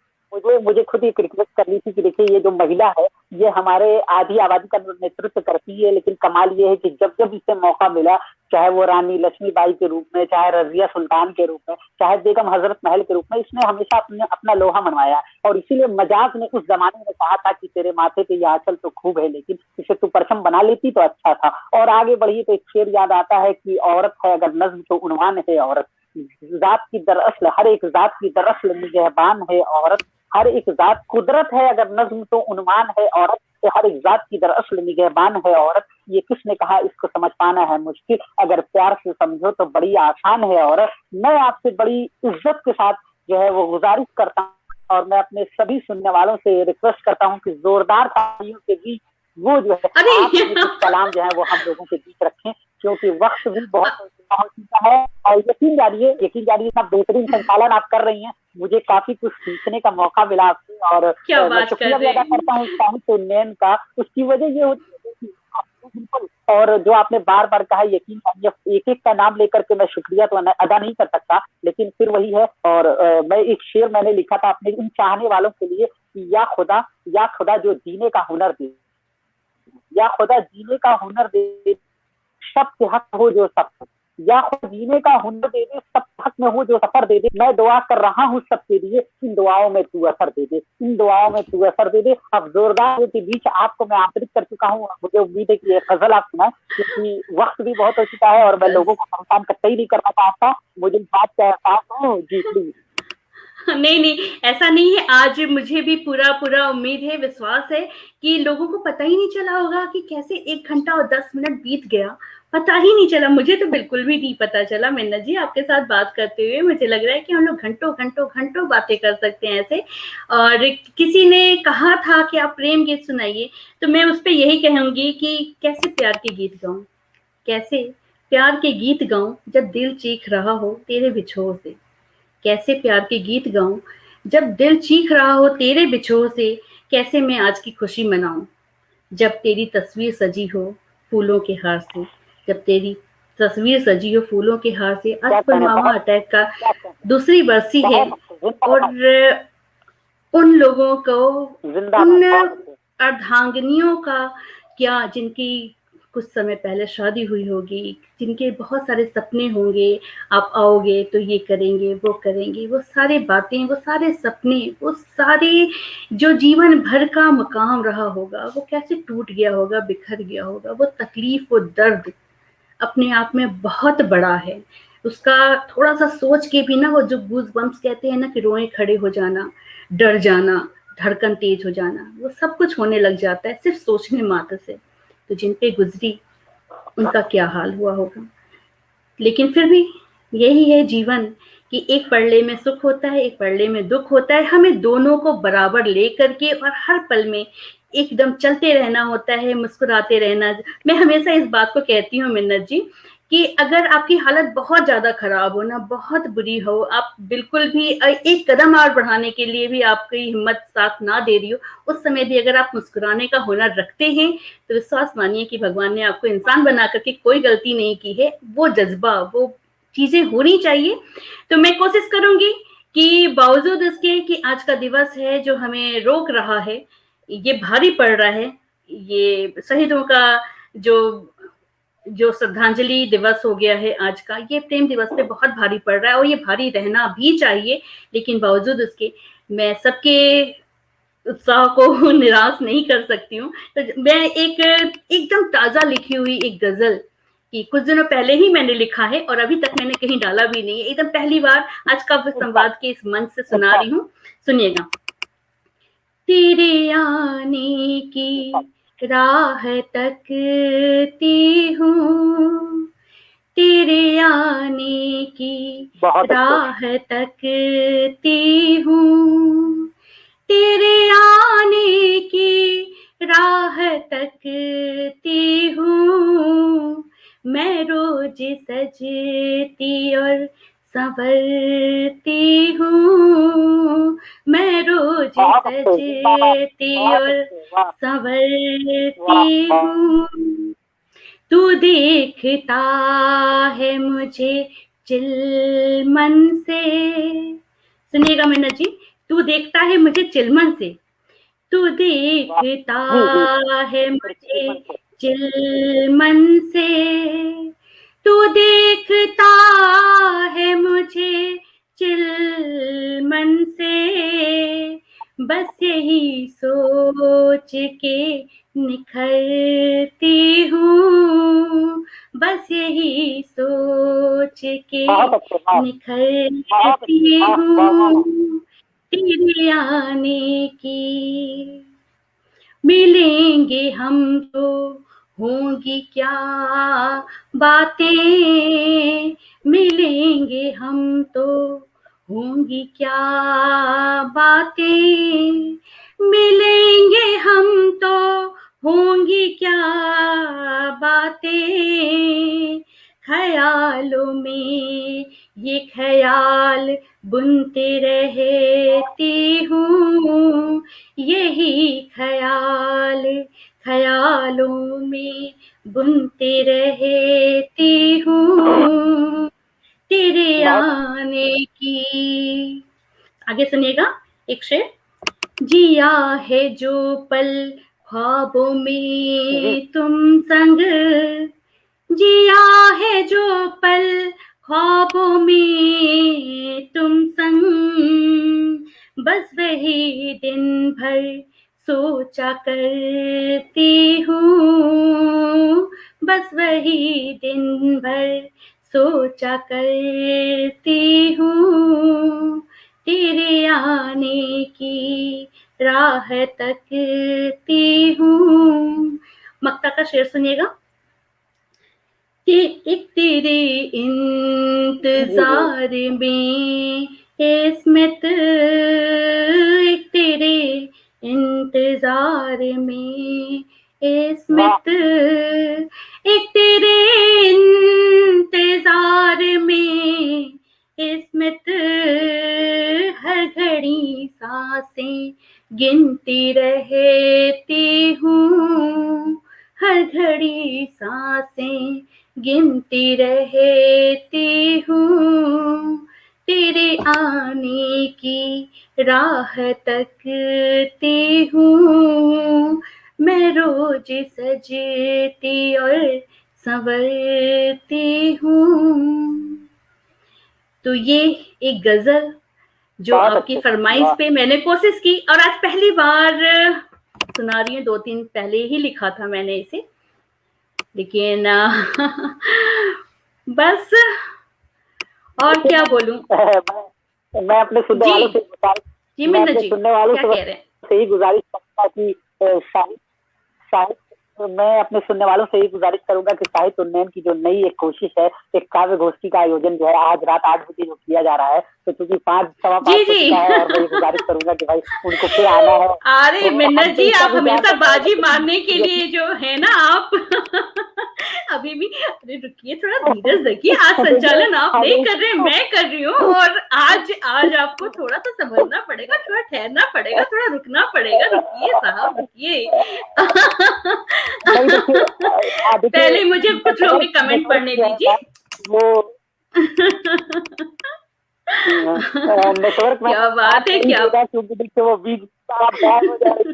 मुझे खुद एक रिक्वेस्ट करनी थी कि देखिए ये जो महिला है ये हमारे आधी आबादी का नेतृत्व करती है, लेकिन कमाल ये है कि जब जब इसे मौका मिला, चाहे वो रानी लक्ष्मीबाई के रूप में, चाहे रजिया सुल्तान के रूप में, चाहे बेगम हजरत महल के रूप में, इसने हमेशा अपना लोहा मनवाया। और इसीलिए मजाक ने उस जमाने में कहा था कि तेरे माथे पे ये आंचल तो खूब है, लेकिन इसे तू परचम बना लेती तो अच्छा था। और आगे बढ़िए तो एक शेर याद आता है कि औरत है अगर नज्म तो उन्वान है औरत, जात की दरअसल हर एक जात की दरअसल निगहबान है औरत, हर एक जात कुदरत है अगर नज्म तो उन्वान है औरत, तो हर एक जात की दरअसल निगहबान है औरत। ये किसने कहा, इसको समझ पाना है मुश्किल, अगर प्यार से समझो तो बड़ी आसान है औरत। मैं आपसे बड़ी इज्जत के साथ जो है वो गुजारिश करता हूँ और मैं अपने सभी सुनने वालों से रिक्वेस्ट करता हूँ कि जोरदार तालियों के बीच वो जो है कुछ कलाम जो है वो हम लोगों के बीच रखें, क्योंकि वक्त भी बहुत है। और यकीन जानिए इतना बेहतरीन संचालन आप कर रही हैं, मुझे काफी कुछ सीखने का मौका मिला आपसे और मैं शुक्रिया भी अदा करता हूँ साहित्य उन्नयन का। उसकी वजह ये होती है कि बिल्कुल, और जो आपने बार बार कहा, यकीन जानिए एक एक का नाम लेकर के मैं शुक्रिया तो अदा नहीं कर सकता, लेकिन फिर वही है। और मैं एक शेर मैंने लिखा था अपने इन चाहने वालों के लिए कि या खुदा जो जीने का हुनर दे, या खुदा जीने का हुनर दे, सबके हक हो जो सब, या खुद जीने का हुनर दे दे, सब हक में हो जो सफर दे दे। मैं दुआ कर रहा हूँ सबके लिए, इन दुआओं में तू असर दे दे, इन दुआओं में तू असर दे दे। अब जोरदार के बीच आपको मैं आंतरिक कर चुका हूँ, मुझे उम्मीद है कि ये गजल आप सुनाए, क्योंकि वक्त भी बहुत हो चुका है और मैं लोगों को परेशान कतई नहीं करना चाहता। मुझे इस बात का एहसास हो। जी प्लीज। नहीं नहीं, ऐसा नहीं है। आज मुझे भी पूरा उम्मीद है, विश्वास है कि लोगों को पता ही नहीं चला होगा कि कैसे 1 घंटा और 10 मिनट बीत गया, पता ही नहीं चला। मुझे तो बिल्कुल भी नहीं पता चला मिन्नत जी, आपके साथ बात करते हुए मुझे लग रहा है कि हम लोग घंटों बातें कर सकते हैं ऐसे। और किसी ने कहा था कि आप प्रेम गीत सुनाइए, तो मैं उस पर यही कहूंगी कि कैसे प्यार के गीत गाऊं, कैसे प्यार के गीत गाऊं जब दिल चीख रहा हो तेरे बिछोह से, कैसे प्यार के गीत गाऊं जब दिल चीख रहा हो तेरे बिछोह से, कैसे मैं आज की खुशी मनाऊं जब तेरी तस्वीर सजी हो फूलों के हार से, जब तेरी तस्वीर सजी हो फूलों के हार से। आज क्या कहने, पुलवामा बहुत अटैक का क्या कहने, दूसरी बरसी है, बहुत जिंदाबाद, और उन लोगों को, जिंदाबाद, उन बहुत अच्छे। अर्धांगिनियों का क्या, जिनकी कुछ समय पहले शादी हुई होगी, जिनके बहुत सारे सपने होंगे, आप आओगे तो ये करेंगे, वो करेंगे, वो सारी बातें, वो सारे सपने, वो सारे जो जीवन भर का मकाम रहा होगा, वो कैसे टूट गया होगा, बिखर गया होगा। वो तकलीफ, वो दर्द अपने आप में बहुत बड़ा है। उसका थोड़ा-सा सोच के भी ना, वो जो गूज़बम्प्स कहते हैं ना कि रोएँ खड़े हो जाना, डर जाना, धड़कन तेज़ हो जाना, वो सब कुछ होने लग जाता है सिर्फ़ सोचने मात्र से। तो जिन पे गुज़री, उनका क्या हाल हुआ होगा। लेकिन फिर भी यही है जीवन कि एक पलड़े में सुख होता है, एक पलड़े में दुःख होता है। हमें दोनों को बराबर लेकर के और हर पल में एकदम चलते रहना होता है, मुस्कुराते रहना। मैं हमेशा इस बात को कहती हूँ मिन्नत जी, कि अगर आपकी हालत बहुत ज़्यादा खराब हो ना, बहुत बुरी हो, आप बिल्कुल भी एक कदम और बढ़ाने के लिए भी आपकी हिम्मत साथ ना दे रही हो, उस समय भी अगर आप मुस्कुराने का हुनर रखते हैं, तो विश्वास मानिए कि भगवान ने आपको इंसान बना करके कोई गलती नहीं की है। वो जज़्बा, वो चीज़ें होनी चाहिए। तो मैं कोशिश करूँगी कि बावजूद इसके कि आज का दिवस है जो हमें रोक रहा है, ये भारी पड़ रहा है, ये शहीदों का जो जो श्रद्धांजलि दिवस हो गया है आज का, ये प्रेम दिवस पे बहुत भारी पड़ रहा है और ये भारी रहना भी चाहिए। लेकिन बावजूद उसके मैं सबके उत्साह को निराश नहीं कर सकती हूँ। तो मैं एक एकदम ताज़ा लिखी हुई एक गज़ल कि कुछ दिनों पहले ही मैंने लिखा है और अभी तक मैंने कहीं डाला भी नहीं है। एकदम पहली बार आज का संवाद के इस मंच से सुना रही हूँ। सुनिएगा। तेरे आने की राह तकती हूँ, तेरे आने की बहुत अच्छे। राह तकती हूँ, तेरे आने की राह तकती हूँ, मैं रोज सजती और संवरती हूँ, मैं रोज बहुत अच्छे, जिंदाबाद, सजती बहुत और अच्छे, वाह, वाह, संवरती वाह, हूँ। तू देखता है मुझे चिलमन से, सुनिएगा मिन्नत जी, तू देखता है मुझे चिलमन से, तू वाह। देखता जी, जी, है बिल्कुल मुझे मन से। चिलमन से, तू देखता है मुझे चिलमन से, बस यही सोच के निखरती हूँ, बस यही सोच के बहुत अच्छे, वाह, बहुत अच्छे, निखरती वाह, वाह, वाह, हूँ, वाह। तेरे आने की। मिलेंगे हम तो होंगी क्या बातें, मिलेंगे हम तो होंगी क्या बातें, मिलेंगे हम तो होंगी क्या बातें, ख्यालों में ये ख्याल बुनते रहती हूँ, यही ख्याल ख्यालों में बुनते रहती हूँ, तेरे बहुत अच्छे। आने की। आगे सुनिएगा एक शेर। जिया है जो पल ख्वाबों जी में तुम संग, जिया है जो पल ख्वाबों में तुम संग, बस वही दिन भर सोचा करती हूँ, बस वही दिन भर सोचा करती हूँ, तेरे आने की राह तकती हूँ। मक्ता का शेर सुनिएगा। एक तेरे जी जी इंतजार में इस्मत, एक तेरे इंतजार में वाह इस्मत, एक तेरे इंतजार में इस्मत, हर घड़ी सांसें गिनती रहती हूँ, हर घड़ी सांसें गिनती रहती हूँ, तेरे आने की राह तकती हूँ, मैं रोज सजती और संवरती हूँ। तो ये एक गजल जो बहुत आपकी अच्छे से फरमाइश वाह पे मैंने कोशिश की और आज पहली बार सुना रही हूँ। 2-3 पहले ही लिखा था मैंने इसे, लेकिन बस और देखिए क्या बोलूं। मैं अपने सुनने जी वालों से जी मैं मिन्ना अपने जी सुनने वालों क्या से कह रहे हैं। से ही गुजारिश करूंगा कि साहित्य मैं अपने सुनने वालों से ही गुजारिश करूंगा कि साहित्य उन्नयन की जो नई एक कोशिश है, एक काव्य गोष्ठी का आयोजन जो है आज रात 8 बजे जो किया जा रहा है, तो चूंकि 5 सवा 5 जी हो जी चुका है और मैं ये गुजारिश करूंगा कि भाई उनको फिर आना है, अरे तो मिन्नत हमसे जी इसका आप भी ध्यान हमेशा रखना होगा बाजी मारने के कि लिए जो है ना आप अभी भी, अरे रुकिए थोड़ा धीरज रखिए, आज देखिए संचालन आप नहीं अभी कर रहे मैं कर रही हूँ, और आज आज आपको थोड़ा सा संभलना पड़ेगा, थोड़ा ठहरना पड़ेगा, थोड़ा रुकना पड़ेगा, रुकिए साहब रुकिए नहीं देखिए देखिए पहले मुझे कुछ लोगों के नेटवर्क कमेंट नेटवर्क पढ़ने जो है दीजिए ना वो नेटवर्क में क्या साथ बात है नहीं क्या देगा क्योंकि देखिए वो बीच आप गायब हो जाएगी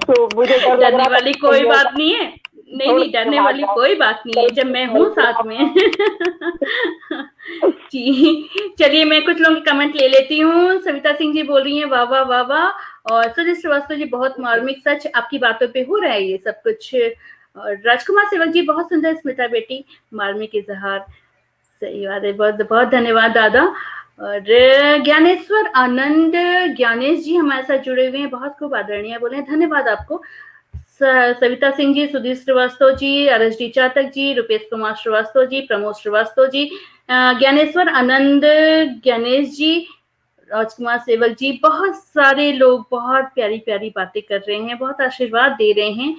तो मुझे डर लग डरने रहा था वाली कि कोई कहीं बात ऐसा नहीं है, नहीं छोड़ नहीं के डरने भाग वाली जाए कोई बात नहीं है जब मैं हूँ साथ में जी चलिए मैं कुछ लोगों के कमेंट ले लेती हूँ। सविता सिंह जी बोल रही हैं वाह वाह वाह वाह, और सुधीर श्रीवास्तव जी बहुत मार्मिक, सच आपकी बातों पे हो रहा है ये सब कुछ, और राजकुमार सेवक जी बहुत सुंदर स्मिता बेटी, मार्मिक इजहार, सही बात है, बहुत बहुत धन्यवाद दादा। और ज्ञानेश्वर आनंद ज्ञानेश जी हमारे साथ जुड़े हुए हैं, बहुत खूब आदरणीय बोले, धन्यवाद आपको। सविता सिंह जी, सुधीर श्रीवास्तव जी, आरएस डी चातक जी, रुपेश कुमार श्रीवास्तव जी, प्रमोद श्रीवास्तव जी, ज्ञानेश्वर आनंद ज्ञानेश जी, राजकुमार सेवक जी, बहुत सारे लोग बहुत प्यारी प्यारी बातें कर रहे हैं, बहुत आशीर्वाद दे रहे हैं,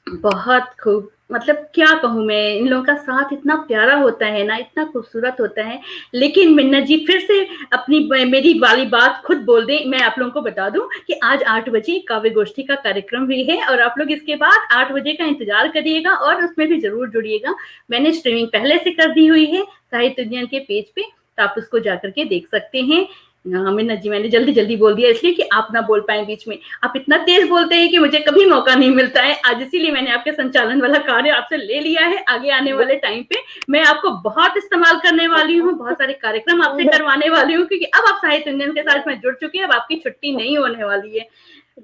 बहुत खूब, मतलब क्या कहूँ मैं, इन लोगों का साथ इतना प्यारा होता है ना, इतना खूबसूरत होता है। लेकिन मिन्नत जी फिर से अपनी मेरी वाली बात खुद बोल दें, मैं आप लोगों को बता दूं कि आज 8 बजे काव्य गोष्ठी का कार्यक्रम भी है, और आप लोग इसके बाद 8 बजे का इंतजार करिएगा और उसमें भी जरूर जुड़िएगा। मैंने स्ट्रीमिंग पहले से कर दी हुई है साहित्य उद्यान के पेज पे, तो आप उसको जाकर के देख सकते हैं। हाँ मिन्नत जी मैंने जल्दी जल्दी बोल दिया इसलिए कि आप ना बोल पाए बीच में, आप इतना तेज बोलते हैं कि मुझे कभी मौका नहीं मिलता है, आज इसीलिए मैंने आपके संचालन वाला कार्य आपसे ले लिया है। आगे आने वाले टाइम पे मैं आपको बहुत इस्तेमाल करने वाली हूँ, बहुत सारे कार्यक्रम आपसे करवाने वाली हूँ, क्योंकि अब आप साहित्य उन्नयन के साथ में जुड़ चुके हैं, अब आपकी छुट्टी नहीं होने वाली है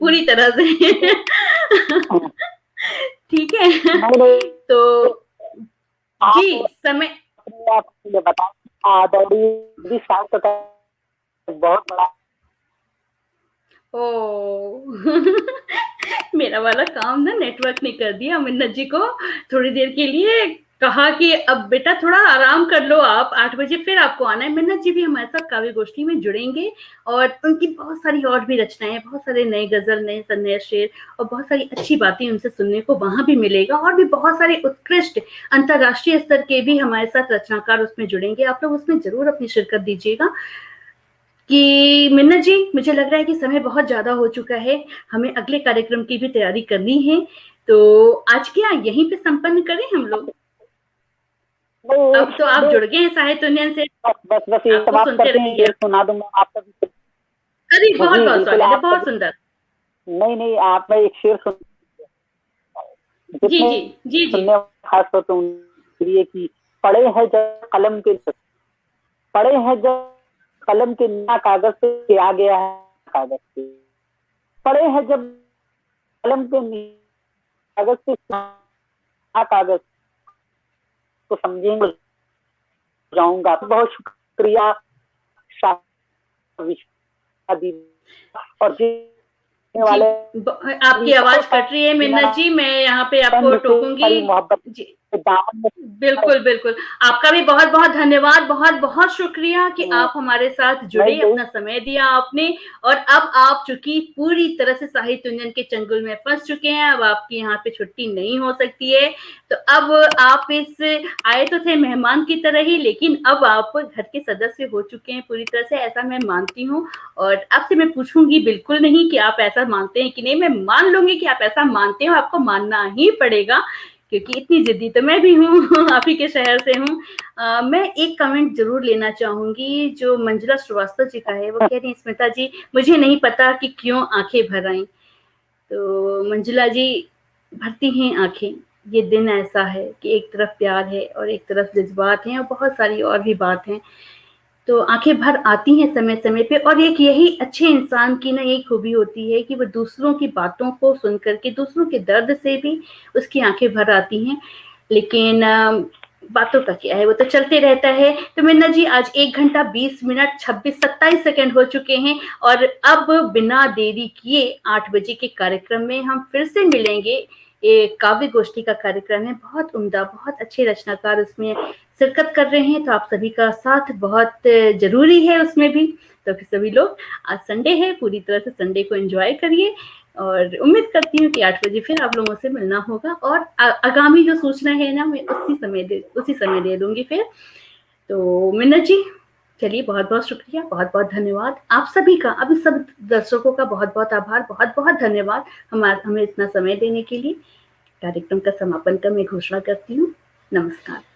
पूरी तरह से ठीक है तो जी आप समय आप ये बताएं आदरणीय साहित्य का बहुत बड़ा ओ मेरा वाला काम ना नेटवर्क ने कर दिया मिन्नत जी को, थोड़ी देर के लिए कहा कि अब बेटा थोड़ा आराम कर लो, आप 8 बजे फिर आपको आना है। मिन्नत जी भी हमारे साथ काव्य गोष्ठी में जुड़ेंगे, और उनकी बहुत सारी और भी रचनाएं, बहुत सारे नए गजल, नए शेर और बहुत सारी अच्छी बातें उनसे सुनने को वहां भी मिलेगा, और भी बहुत सारे उत्कृष्ट अंतरराष्ट्रीय स्तर के भी हमारे साथ रचनाकार उसमें जुड़ेंगे। आप लोग उसमें जरूर अपनी शिरकत दीजिएगा। कि मिन्नत जी मुझे लग रहा है कि समय बहुत ज्यादा हो चुका है, हमें अगले कार्यक्रम की भी तैयारी करनी है, तो आज क्या यहीं पे संपन्न करें हम लोग। नहीं अब तो आप जुड़ गए हैं साहित्य यूनियन से, बस बस ये आपको समाप्त सुनते करते हैं, रहेंगे। ये सुना दूंगा आपका भी अरे बहुत जी बहुत बिल्कुल, स्वागत है, आप बहुत सुंदर। नहीं नहीं, आप मैं एक शेर सुन, जी जितने जी जी जी। सुनने खास तौर पे उनके लिए कि पढ़े हैं जब कलम के, पढ़े हैं जब कलम के ना कागज पे आ गया है कागज पे, पढ़े हैं जब कलम के कागज पे ना कागज, तो समझेंगे जाऊंगा। बहुत शुक्रिया शादी और जीने जी, वाले आपकी आवाज़ बहुत कट रही है मिन्नत जी, मैं यहाँ पे आपको से टोकूँगी। सारी मोहब्बत जी, के दामन में बिल्कुल, बिल्कुल। आपका भी बहुत-बहुत धन्यवाद, बहुत-बहुत शुक्रिया कि अ, आप हमारे साथ मैं जुड़े, यही अपना समय दिया आपने और अब आप चूँकि पूरी तरह से साहित्य उन्नयन के चंगुल में फँस चुके हैं, अब आपकी यहाँ पे छुट्टी नहीं हो सकती है। तो अब आप इस आए तो थे मेहमान की तरह ही, लेकिन अब आप घर के सदस्य हो चुके हैं पूरी तरह से, ऐसा मैं मानती हूँ और आपसे मैं पूछूँगी बिल्कुल नहीं कि आप ऐसा मानते हैं कि नहीं, मैं मान लूँगी कि आप ऐसा मानते हो, आपको मानना ही पड़ेगा क्योंकि इतनी जिद्दी तो मैं भी हूँ आप ही के शहर से हूँ। मैं एक कमेंट जरूर लेना चाहूंगी जो मंजुला श्रीवास्तव जी का है। वो कह रही स्मिता जी मुझे नहीं पता कि क्यों आंखें भर आई। तो मंजुला जी भरती हैं आंखें, ये दिन ऐसा है कि एक तरफ प्यार है और एक तरफ जज्बात हैं और बहुत सारी और भी बात हैं। तो आंखें भर आती हैं समय समय पे और एक यही अच्छे इंसान की ना एक खूबी होती है कि वो दूसरों की बातों को सुन करके दूसरों के दर्द से भी उसकी आंखें भर आती हैं। लेकिन बातों का क्या है, वो तो चलते रहता है। तो मिन्ना जी आज 1 घंटा 20 मिनट 26-27 सेकंड हो चुके हैं और अब बिना देरी किए 8 बजे के कार्यक्रम में हम फिर से मिलेंगे। एक काव्य गोष्ठी का कार्यक्रम है, बहुत उम्दा, बहुत अच्छे रचनाकार उसमें शिरकत कर रहे हैं, तो आप सभी का साथ बहुत ज़रूरी है उसमें भी। तो सभी लोग आज संडे है, पूरी तरह से संडे को एंजॉय करिए और उम्मीद करती हूँ कि 8 बजे फिर आप लोगों से मिलना होगा और आगामी जो सूचना है ना मैं उसी समय दे दूँगी फिर। तो मिन्नत जी चलिए बहुत-बहुत शुक्रिया, बहुत-बहुत धन्यवाद। आप सभी का, अभी सब दर्शकों का बहुत-बहुत आभार, बहुत-बहुत धन्यवाद हमें इतना समय देने के लिए। कार्यक्रम का समापन का मैं घोषणा करती हूँ। नमस्कार।